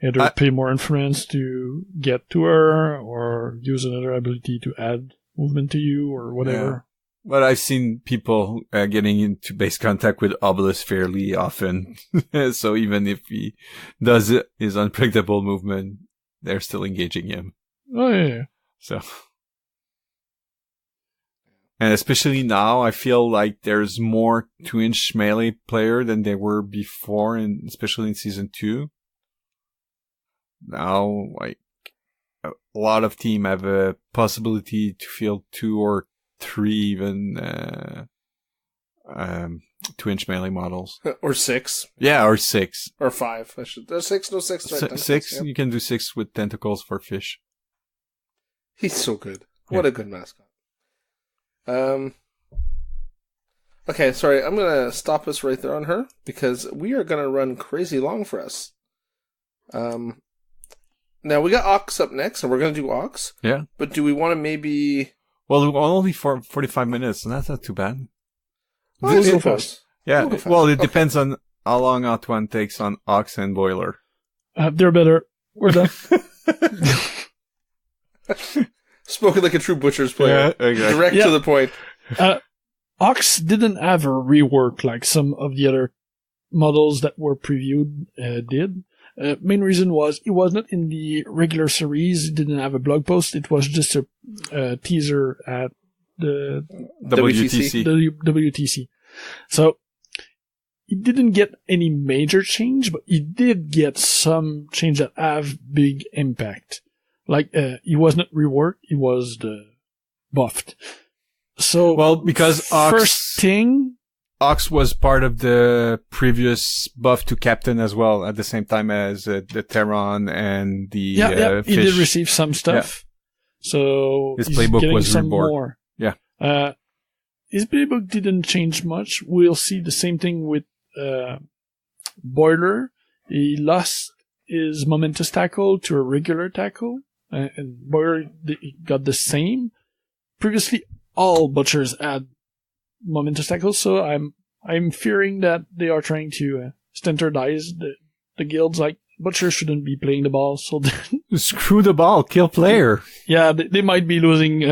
either pay more influence to get to her, or use another ability to add movement to you, or whatever. Yeah. But I've seen people getting into base contact with Obelisk fairly often. So even if he does his unpredictable movement, they're still engaging him. Oh, yeah. So. And especially now, I feel like there's more 2-inch melee player than there were before, and especially in Season 2. Now, a lot of teams have a possibility to field 2 or 3 even 2-inch melee models. Or 6. Yeah, or 6. Or 5. There's 6, no 6. 6, yeah. You can do 6 with tentacles for fish. He's so good. What a good mascot. Okay, sorry, I'm going to stop us right there on her, because we are going to run crazy long for us. Now, we got Ox up next, and we're going to do Ox. Yeah. But do we want to maybe... Well, only for 45 minutes, and that's not too bad. Well, so fast. Yeah, well, it depends on how long Antoine takes on Ox and Boiler. They're better. We're done. Spoken like a true Butcher's player. Yeah, exactly. Direct to the point. Ox didn't have a rework like some of the other models that were previewed did. Main reason was it was not in the regular series. It didn't have a blog post. It was just a teaser at the WTC. So it didn't get any major change, but it did get some change that have big impact. Like, it was not reworked, it was buffed. So, well, because first thing, Ox was part of the previous buff to Captain as well, at the same time as the Terran and the fish. He did receive some stuff. Yeah. So his playbook was some reborn. More. Yeah. His playbook didn't change much. We'll see the same thing with Boiler. He lost his momentous tackle to a regular tackle, and Boiler got the same. Previously, all butchers had momentous tackles, so I'm fearing that they are trying to standardize the guilds. Like, butchers shouldn't be playing the ball, so screw the ball, kill player. Yeah, they might be losing.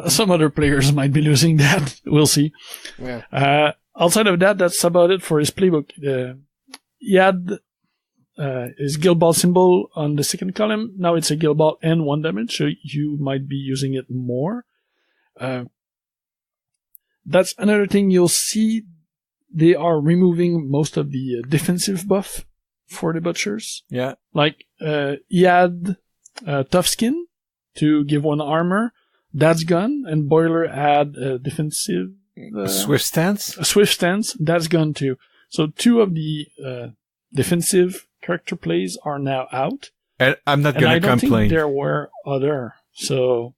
Some other players might be losing that. We'll see. Yeah. Outside of that, that's about it for his playbook. He had his guild ball symbol on the second column. Now it's a guild ball and 1 damage, so you might be using it more. That's another thing you'll see. They are removing most of the defensive buff for the butchers. Yeah. Like, he had tough skin to give 1 armor. That's gone. And Boiler had defensive... Swift stance? A swift stance. That's gone too. So 2 of the defensive character plays are now out. And I'm not going to complain. I don't think there were other. So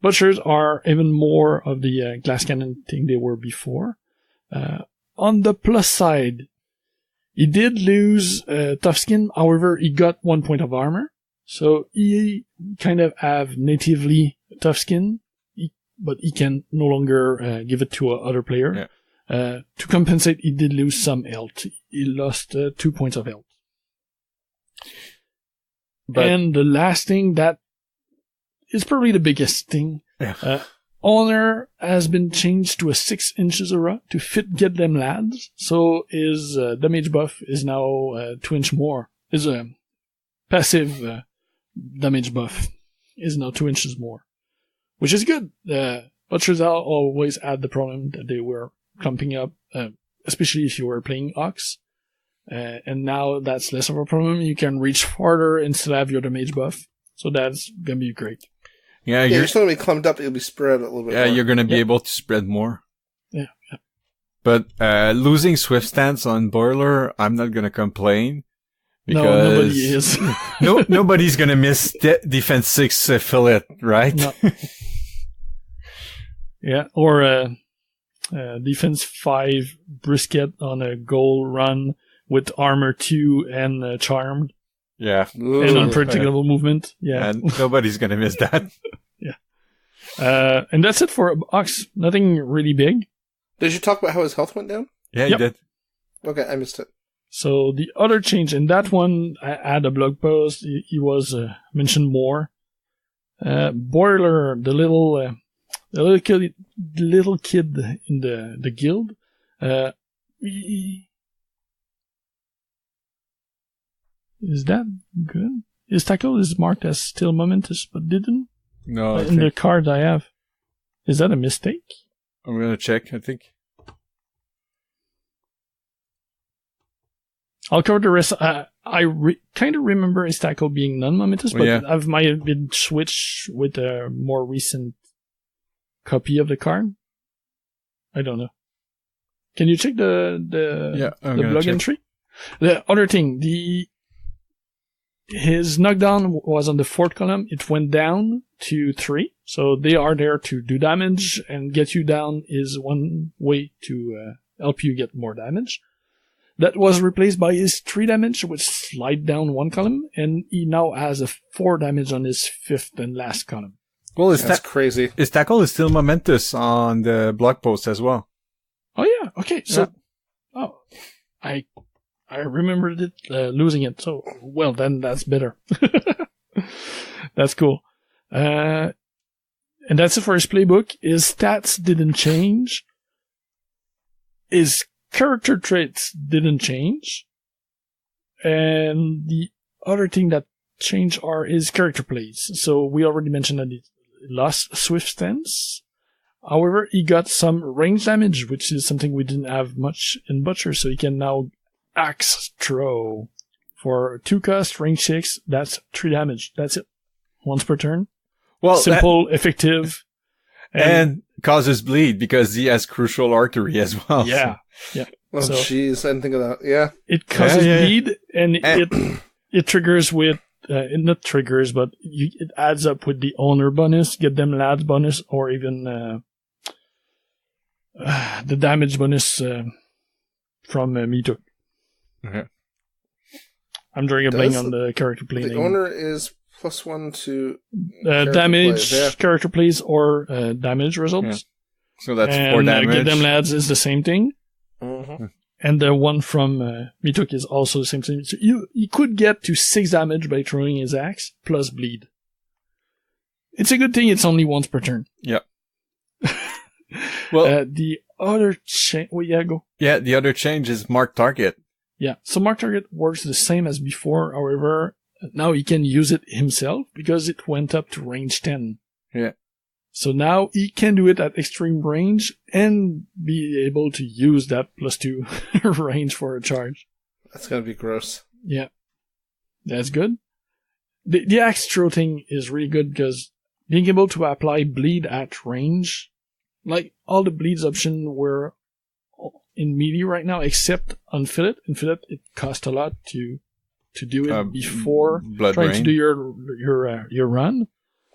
butchers are even more of the glass cannon thing they were before. On the plus side, he did lose tough skin. However, he got 1 point of armor. So he kind of have natively tough skin, but he can no longer give it to other player. Yeah. To compensate, he did lose some health. He lost 2 points of health. And the last thing that is probably the biggest thing. Yeah. Honor has been changed to a 6 inches aura to fit get them lads. So his damage buff is now 2 inch more. His passive damage buff is now 2 inches more, which is good. Butchers always had the problem that they were clumping up, especially if you were playing Ox. And now that's less of a problem. You can reach farther and still have your damage buff. So that's gonna be great. Yeah, you're still gonna be clumped up. You'll be spread a little bit more. Yeah, you're gonna be able to spread more. Yeah. But losing Swift Stance on Boiler, I'm not gonna complain. Because no, nobody is. Nobody's gonna miss Defense 6 fillet, right? No. Yeah, or Defense 5 brisket on a goal run with armor 2 and charmed. Yeah. And unpredictable movement. Yeah. And nobody's gonna miss that. Yeah. And that's it for Ox. Nothing really big. Did you talk about how his health went down? Yeah, you did. Okay, I missed it. So the other change in that one, I had a blog post. He was mentioned more. Boiler, the little kid in the guild. Is that good? His tackle is marked as still momentous, but didn't. No, in the card I have. Is that a mistake? I'm gonna check. I think. I'll cover the rest. I kind of remember his tackle being non-momentous, but I might have been switched with a more recent copy of the card. I don't know. Can you check the blog entry? The other thing, his knockdown was on the 4th column. It went down to 3. So they are there to do damage, and get you down is one way to help you get more damage. That was replaced by his 3 damage, which slide down 1 column, and he now has a 4 damage on his 5th and last column. Well, that's crazy. His tackle is still momentous on the blog post as well. Oh yeah, okay. So, I remembered it losing it. So, well, then that's better. That's cool. And that's it for his playbook. His stats didn't change. His character traits didn't change. And the other thing that changed is character plays. So we already mentioned that it lost swift stance. However, he got some range damage, which is something we didn't have much in Butcher, so he can now axe throw. For 2 cost, range 6, that's 3 damage. That's it. Once per turn. Well, simple, effective. And causes bleed because he has crucial artery as well. Yeah. Yeah. Oh, jeez. I didn't think of that. Yeah. It causes bleed, and it triggers with, it not triggers, but it adds up with the owner bonus, get them lads bonus, or even the damage bonus from Mito. Okay. I'm drawing a blank on the character play The name. owner is +1 to damage, plays, character plays, or damage results. Yeah. So that's 4 damage. Get them lads is the same thing. Mm-hmm. And the one from Mituk is also the same thing. So you could get to 6 damage by throwing his axe, plus bleed. It's a good thing it's only once per turn. Yeah. Well, the other change... Well, yeah, go. Yeah, the other change is mark target. Yeah, so mark target works the same as before. However, now he can use it himself because it went up to range 10. Yeah. So now he can do it at extreme range and be able to use that +2 range for a charge. That's gonna be gross. Yeah. That's good. The axe throw thing is really good because being able to apply bleed at range, like all the bleeds option were in melee right now except on fillet. In fillet, it cost a lot to do it before blood trying rain. to do your run.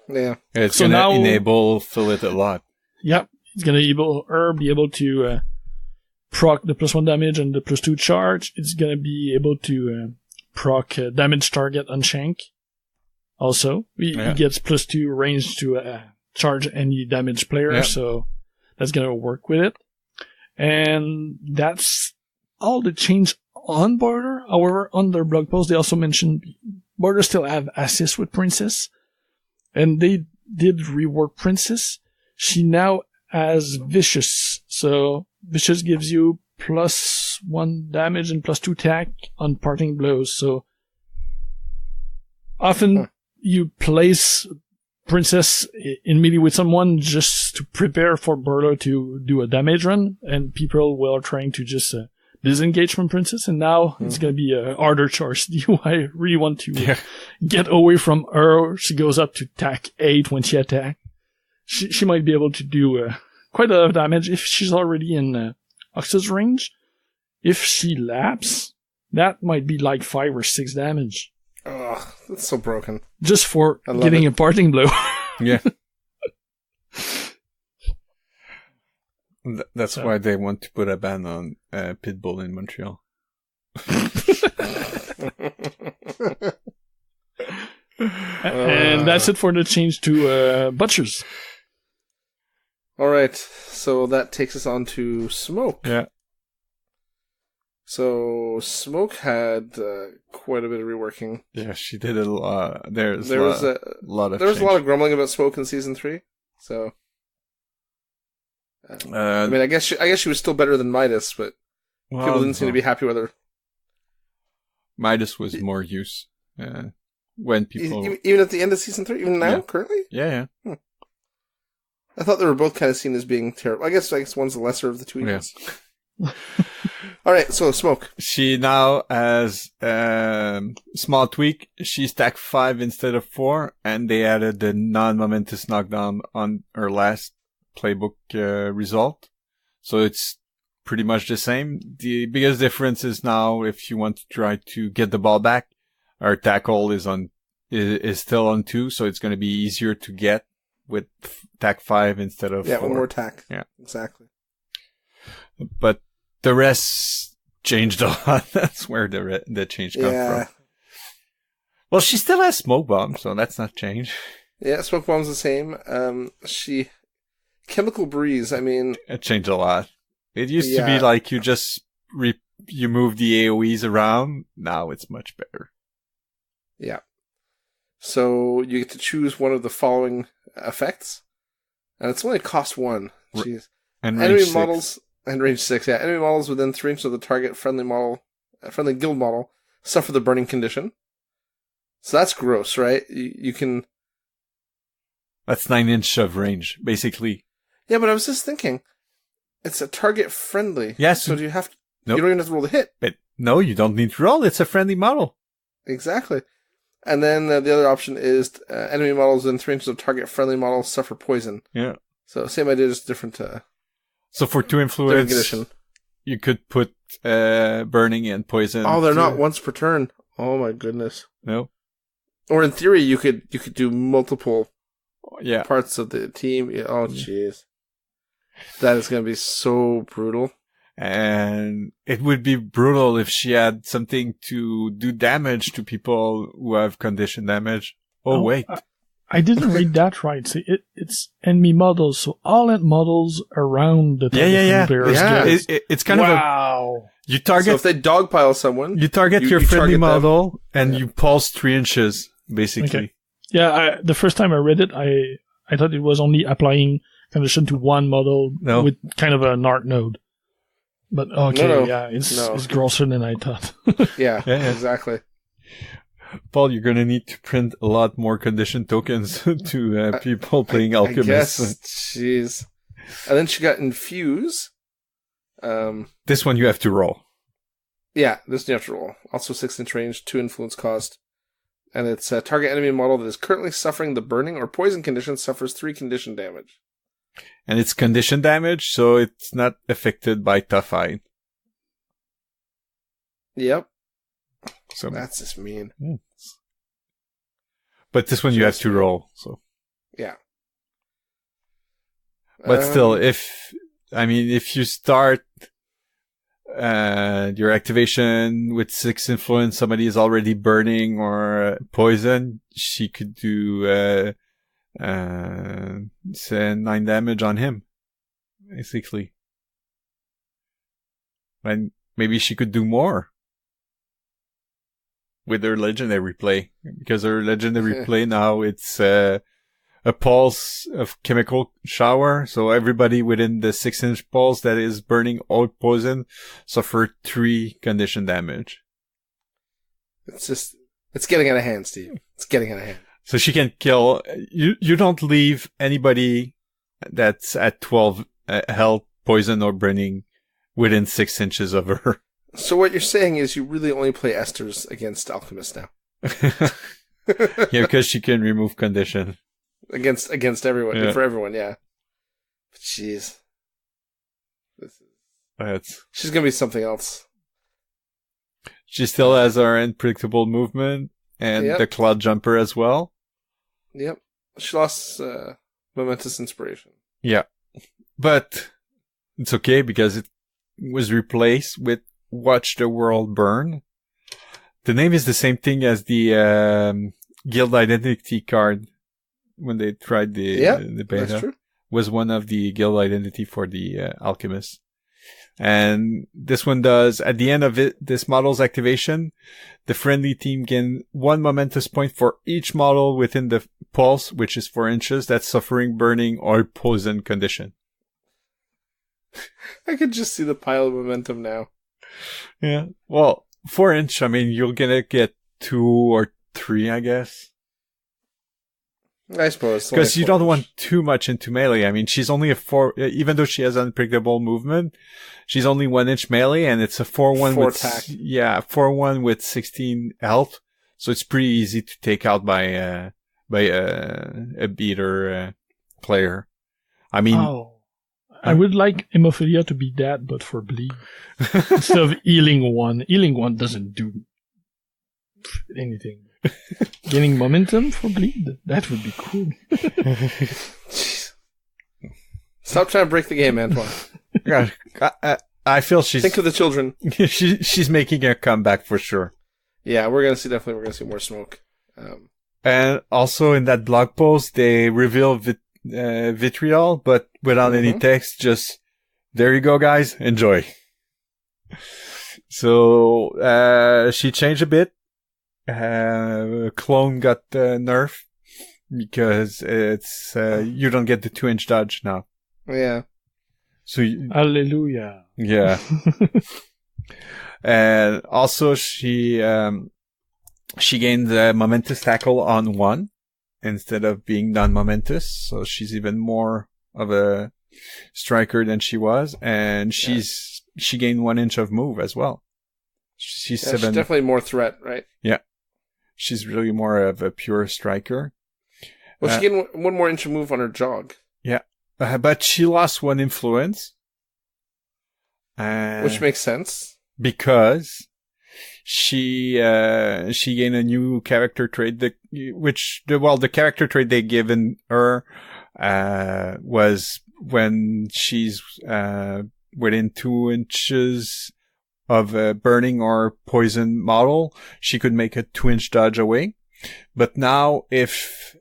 Yeah. It's So going to now- enable fillet a lot. Yep, it's gonna be able to proc the +1 damage and the +2 charge. It's gonna be able to proc damage target on Shank. Also, he gets +2 range to charge any damage player, so that's gonna work with it. And that's all the change on Border. However, on their blog post, they also mentioned Border still have assist with Princess, and they did rework Princess. She now has Vicious, so Vicious gives you +1 damage and +2 attack on parting blows. So often you place Princess in melee with someone just to prepare for Burlo to do a damage run, and people were trying to just disengage from Princess, and now it's going to be a harder choice. Do I really want to get away from her? She goes up to attack 8 when she attacks. She might be able to do quite a lot of damage if she's already in Ox's range. If she laps, that might be like 5 or 6 damage. Ugh, that's so broken. Just for getting a parting blow. Yeah. That's why they want to put a ban on Pitbull in Montreal. And that's it for the change to Butchers. Alright, so that takes us on to Smoke. Yeah. So, Smoke had quite a bit of reworking. Yeah, she did a lot. There was a lot of grumbling about Smoke in Season 3, so... I mean, I guess she was still better than Midas, but people didn't seem to be happy with her. Midas was more use when people... Even at the end of Season 3? Even now, currently? Yeah. I thought they were both kind of seen as being terrible. I guess one's the lesser of the two evils. Yeah. Alright, so Smoke. She now has small tweak. She stacked 5 instead of 4, and they added the non-momentous knockdown on her last playbook result. So it's pretty much the same. The biggest difference is now if you want to try to get the ball back, our tackle is still on 2, so it's going to be easier to get with tack 5 instead of 4. Yeah, one more tack. Yeah. Exactly. But the rest changed a lot. That's where the change comes from. Well, she still has smoke bomb, so that's not change. Yeah, smoke bomb's the same. Chemical breeze, I mean... It changed a lot. It used to be like you just you move the AoEs around. Now it's much better. Yeah. So you get to choose one of the following effects. And it's only cost 1. Jeez. And enemy models... And range 6, yeah. Enemy models within 3 inches of the target friendly guild model suffer the burning condition. So that's gross, right? You can... That's 9 inch of range, basically. Yeah, but I was just thinking, it's a target friendly. Yes. So do you have to... Nope. You don't even have to roll the hit. But no, you don't need to roll. It's a friendly model. Exactly. And then the other option is enemy models within 3 inches of target friendly models suffer poison. Yeah. So same idea, just different... so for 2 influence, you could put burning and poison. Oh, they're not once per turn. Oh my goodness. No. Or in theory, you could do multiple parts of the team. Yeah, oh, jeez. That is going to be so brutal. And it would be brutal if she had something to do damage to people who have condition damage. Oh, wait. I didn't read that right. See, it's enemy models, so all models around the players. Yeah. It's kind of a... You target... So if they dogpile someone... You target your friendly model, and you pulse 3 inches, basically. Okay. Yeah, the first time I read it, I thought it was only applying condition to one model with kind of an art node. But it's grosser than I thought. yeah, exactly. Paul, you're going to need to print a lot more condition tokens to people playing Alchemist. I guess. Jeez. And then she got Infuse. This one you have to roll. Yeah, this you have to roll. Also 6 inch range, 2 influence cost. And it's a target enemy model that is currently suffering the burning or poison condition suffers 3 condition damage. And it's condition damage, so it's not affected by Tough Eye. Yep. So that's just mean. But this one you have to roll, so. Yeah. But still, if you start your activation with 6 influence, somebody is already burning or poison, she could do say 9 damage on him, basically. And maybe she could do more with her legendary play, because her legendary play now, it's a pulse of chemical shower, so everybody within the 6 inch pulse that is burning or poison suffer 3 condition damage. It's getting out of hand, Steve. It's getting out of hand. So she can kill, you don't leave anybody that's at 12 health, poison or burning within 6 inches of her. So what you're saying is you really only play Esters against Alchemist now. Yeah, because she can remove condition. Against everyone, for everyone, yeah. But jeez. She's gonna be something else. She still has our unpredictable movement and the cloud jumper as well. Yep. She lost momentous inspiration. Yeah. But it's okay because it was replaced with Watch the World Burn. The name is the same thing as the guild identity card when they tried the beta. That's true. Was one of the guild identity for the alchemist. And this one does, at the end of this model's activation, the friendly team gain 1 momentous point for each model within the pulse, which is 4 inches, that's suffering burning or poison condition. I could just see the pile of momentum now. Yeah. Well, 4 inch, you're gonna get 2 or 3, I guess. I suppose. Because you don't want too much into melee. She's only a 4, even though she has unpredictable movement, she's only 1 inch melee, and it's a 4-1 with attack. 4-1 with 16 health. So it's pretty easy to take out by a beater player. I would like Hemophilia to be that, but for bleed. Instead of healing 1. Healing 1 doesn't do anything. Gaining momentum for bleed? That would be cool. Stop trying to break the game, Antoine. Yeah, I feel she's... Think of the children. She's making a comeback for sure. Yeah, we're gonna see more smoke. And also in that blog post, they reveal Vitriol, but without any text, just, there you go, guys, enjoy. So, she changed a bit. Clone got nerfed because it's, you don't get the 2 inch dodge now. Yeah. So Hallelujah. Yeah. And also she gained the momentous tackle on 1 instead of being non-momentous. So she's even more of a striker than she was. And she gained 1 inch of move as well. She's 7. She's definitely more threat, right? Yeah. She's really more of a pure striker. Well, she gained 1 more inch of move on her jog. Yeah. But she lost 1 influence. Which makes sense. Because she gained a new character trait the character trait they given her was when she's within 2 inches of a burning or poison model, she could make a 2-inch dodge away. But now if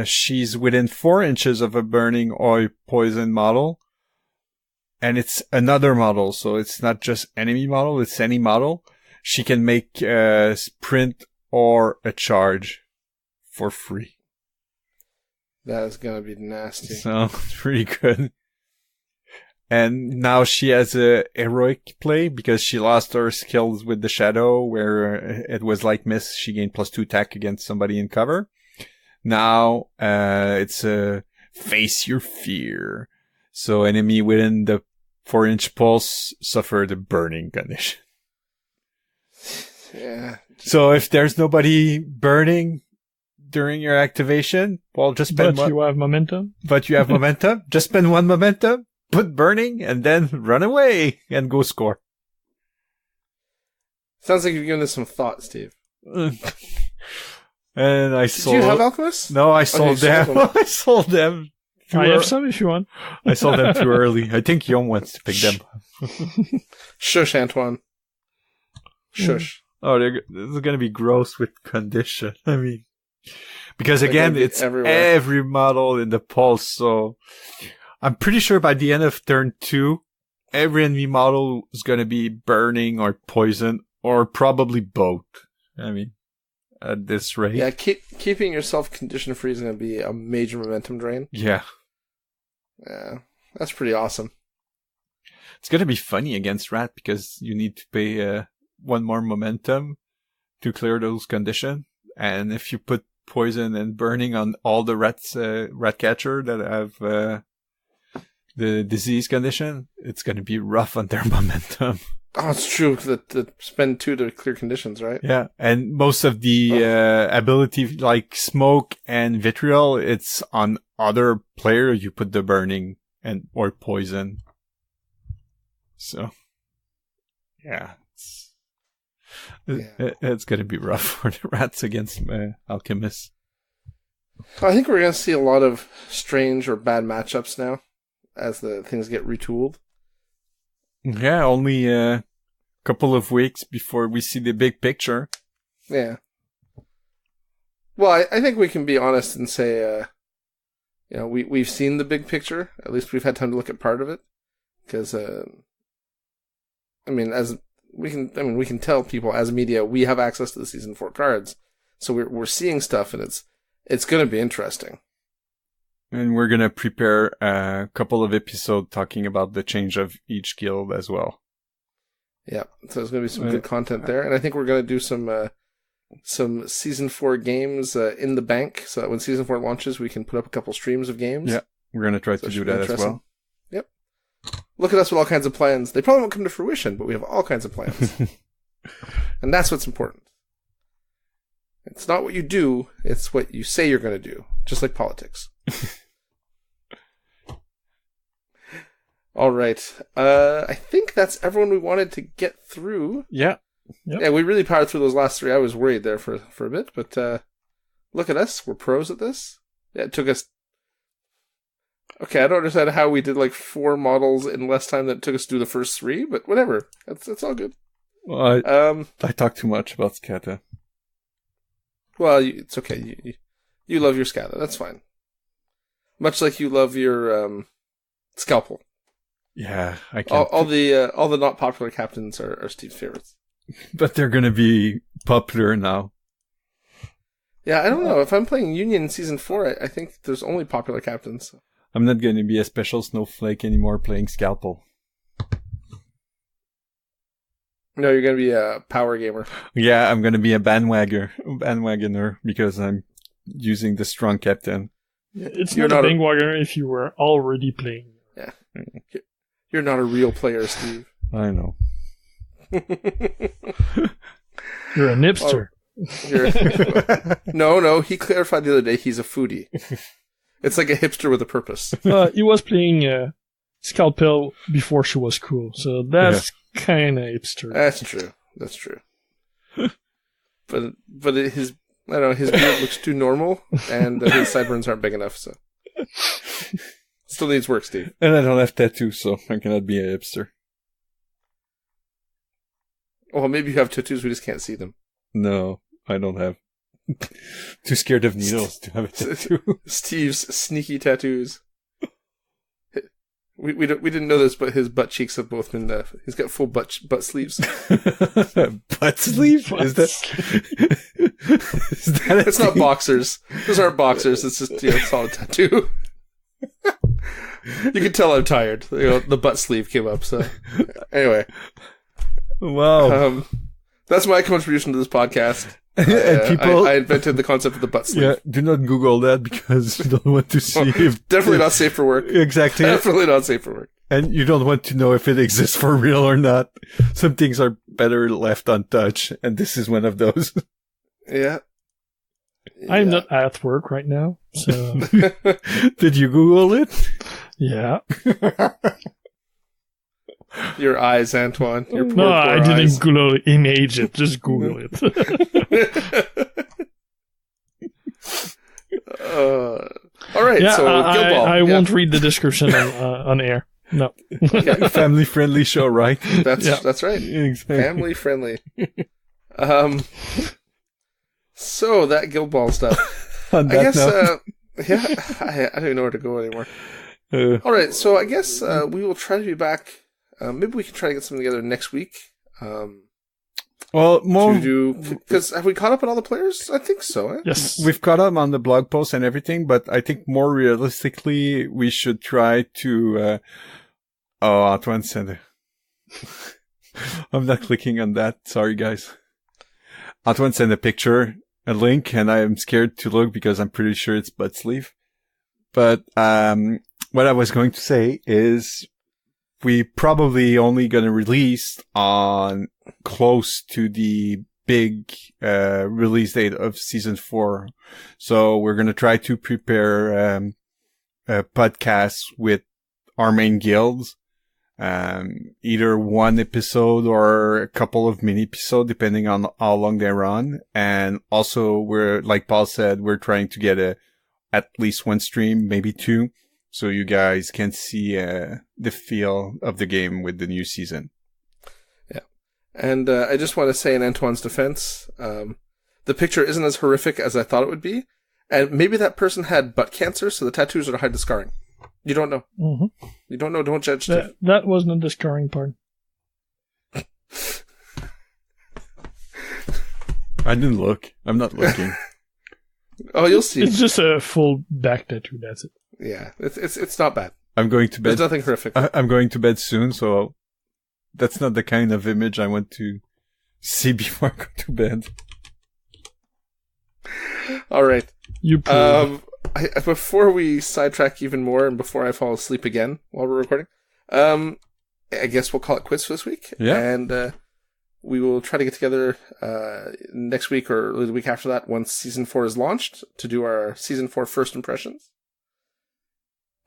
she's within 4 inches of a burning or poison model, and it's another model, so it's not just enemy model, it's any model, she can make a sprint or a charge for free. That is gonna be nasty. So, it's pretty good. And now she has a heroic play because she lost her skills with the shadow where it was like miss. She gained +2 attack against somebody in cover. Now, it's a face your fear. So enemy within the 4-inch pulse suffer the burning condition. Yeah. So if there's nobody burning during your activation, well, just spend But you have momentum. But you have momentum. Just spend 1 momentum, put burning, and then run away and go score. Sounds like you've given this some thought, Steve. And I sold. Did you have Alchemist? No, I sold them. I sold them. I have some if you want. I sold them too early. I think Yom wants to pick them. Shush, Antoine. Shush. Oh, this is going to be gross with condition. I mean, because again, it's every model in the pulse. So I'm pretty sure by the end of turn 2, every enemy model is going to be burning or poison or probably both. I mean, at this rate. Yeah, keeping yourself condition free is going to be a major momentum drain. Yeah. Yeah, that's pretty awesome. It's going to be funny against Rat because you need to pay 1 more momentum to clear those conditions. And if you put poison and burning on all the rat catcher that have the disease condition, it's going to be rough on their momentum. Oh, it's true. That spend 2 to clear conditions, right? Yeah, and most of the ability, like smoke and vitriol, it's on other player. You put the burning or poison. So, yeah, it's going to be rough for the Rats against Alchemists. I think we're going to see a lot of strange or bad matchups now as the things get retooled. Yeah, only a couple of weeks before we see the big picture. Yeah. Well, I think we can be honest and say, we've seen the big picture. At least we've had time to look at part of it. Because, we can tell people as media we have access to the Season 4 cards. So we're seeing stuff, and it's going to be interesting. And we're going to prepare a couple of episodes talking about the change of each guild as well. Yeah, so there's going to be some good content there. And I think we're going to do some Season 4 games in the bank, so that when Season 4 launches, we can put up a couple streams of games. Yeah, we're going to try to do that as well. Yep. Look at us with all kinds of plans. They probably won't come to fruition, but we have all kinds of plans. And that's what's important. It's not what you do, it's what you say you're going to do. Just like politics. All right. I think that's everyone we wanted to get through. Yeah. Yep. Yeah, we really powered through those last 3. I was worried there for a bit, but look at us. We're pros at this. Yeah, it took us... Okay, I don't understand how we did like 4 models in less time than it took us to do the first 3, but whatever. That's all good. Well, I talk too much about Scata. Well, it's okay. You love your Scata. That's fine. Much like you love your Scalpel. Yeah, I can't. All the not popular captains are Steve's favorites. But they're going to be popular now. Yeah, I don't know. If I'm playing Union in Season 4, I think there's only popular captains. I'm not going to be a special snowflake anymore playing Scalpel. No, you're going to be a power gamer. Yeah, I'm going to be a bandwagoner because I'm using the strong captain. Yeah, it's not a bandwagoner if you were already playing. Yeah. You're not a real player, Steve. I know. You're a nipster. No, he clarified the other day he's a foodie. It's like a hipster with a purpose. He was playing Scalpel before she was cool, so that's kind of hipster. That's true. But his beard looks too normal, and his sideburns aren't big enough, so still needs work, Steve. And I don't have tattoos, so I cannot be a hipster. Well, maybe you have tattoos, we just can't see them. No, I don't have. Too scared of needles to have a tattoo. Steve's sneaky tattoos. We didn't know this, but his butt cheeks have both been. He's got full butt sleeves. Butt sleeve? Is that? It's not boxers. Those aren't boxers. It's just solid tattoo. You can tell I'm tired. The butt sleeve came up. So anyway, wow. That's my contribution to this podcast. And I invented the concept of the butt sleeve. Yeah, do not Google that because you don't want to see if... Definitely not safe for work. Exactly. Definitely not safe for work. And you don't want to know if it exists for real or not. Some things are better left untouched, and this is one of those. Yeah. I'm not at work right now, so... Did you Google it? Yeah. Your eyes, Antoine. Your poor, no, I didn't eyes. Google image it. Just Google it. All right, yeah, so Guild Ball. I won't read the description on air. No. Family-friendly show, right? That's right. Exactly. Family-friendly. So, that Guild Ball stuff. On that note. I don't even know where to go anymore. All right, so I guess we will try to be back. Maybe we can try to get something together next week. Well, more because have we caught up on all the players? I think so. Eh? Yes, we've caught up on the blog post and everything, but I think more realistically, we should try to. Antoine sent it. I'm not clicking on that. Sorry, guys. Antoine sent a link, and I am scared to look because I'm pretty sure it's butt sleeve. But what I was going to say is, we probably only gonna release on close to the big release date of season 4. So we're gonna try to prepare a podcast with our main guilds, either one episode or a couple of mini episodes, depending on how long they run. And also, we're, like Paul said, we're trying to get at least one stream, maybe 2. So you guys can see the feel of the game with the new season. Yeah. And I just want to say in Antoine's defense, the picture isn't as horrific as I thought it would be. And maybe that person had butt cancer, so the tattoos are to hide the scarring. You don't know. Mm-hmm. You don't know, don't judge. That wasn't the scarring part. I didn't look. I'm not looking. Oh, you'll see. It's just a full back tattoo, that's it. Yeah, it's not bad. I'm going to bed. There's nothing horrific. I'm going to bed soon, so that's not the kind of image I want to see before I go to bed. All right. You before we sidetrack even more and before I fall asleep again while we're recording, I guess we'll call it quits for this week. Yeah. And we will try to get together next week or the week after that once Season 4 is launched to do our Season 4 first impressions.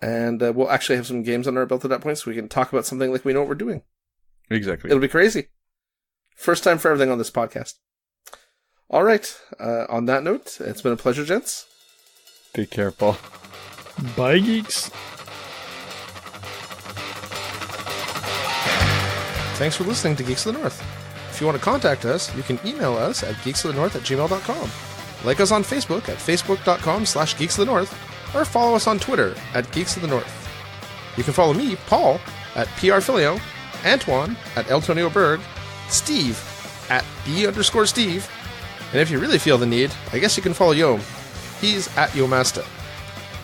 And we'll actually have some games under our belt at that point so we can talk about something like we know what we're doing. Exactly. It'll be crazy. First time for everything on this podcast. All right. On that note, it's been a pleasure, gents. Take care, Paul. Bye, geeks. Thanks for listening to Geeks of the North. If you want to contact us, you can email us at geeksofthenorth@gmail.com. Like us on Facebook at facebook.com/geeksofthenorth, or follow us on Twitter at Geeks of the North. You can follow me, Paul, at PRFilio, Antoine at Eltonio Berg, Steve at B_Steve, and if you really feel the need, I guess you can follow Yom. He's at Yomasta.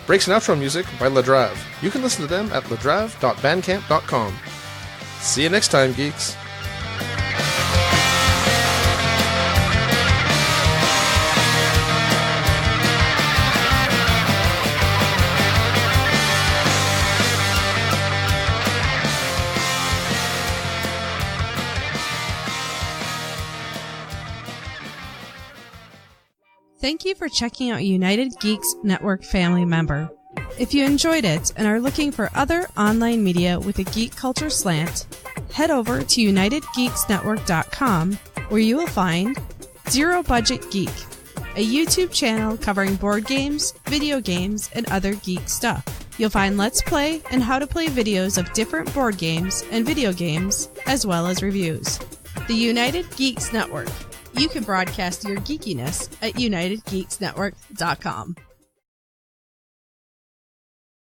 Breaks and outro music by Ladrave. You can listen to them at ladrave.bandcamp.com. See you next time, geeks. Thank you for checking out United Geeks Network family member. If you enjoyed it and are looking for other online media with a geek culture slant, head over to UnitedGeeksNetwork.com, where you will find Zero Budget Geek, a YouTube channel covering board games, video games, and other geek stuff. You'll find Let's Play and how to play videos of different board games and video games, as well as reviews. The United Geeks Network. You can broadcast your geekiness at UnitedGeeksNetwork.com.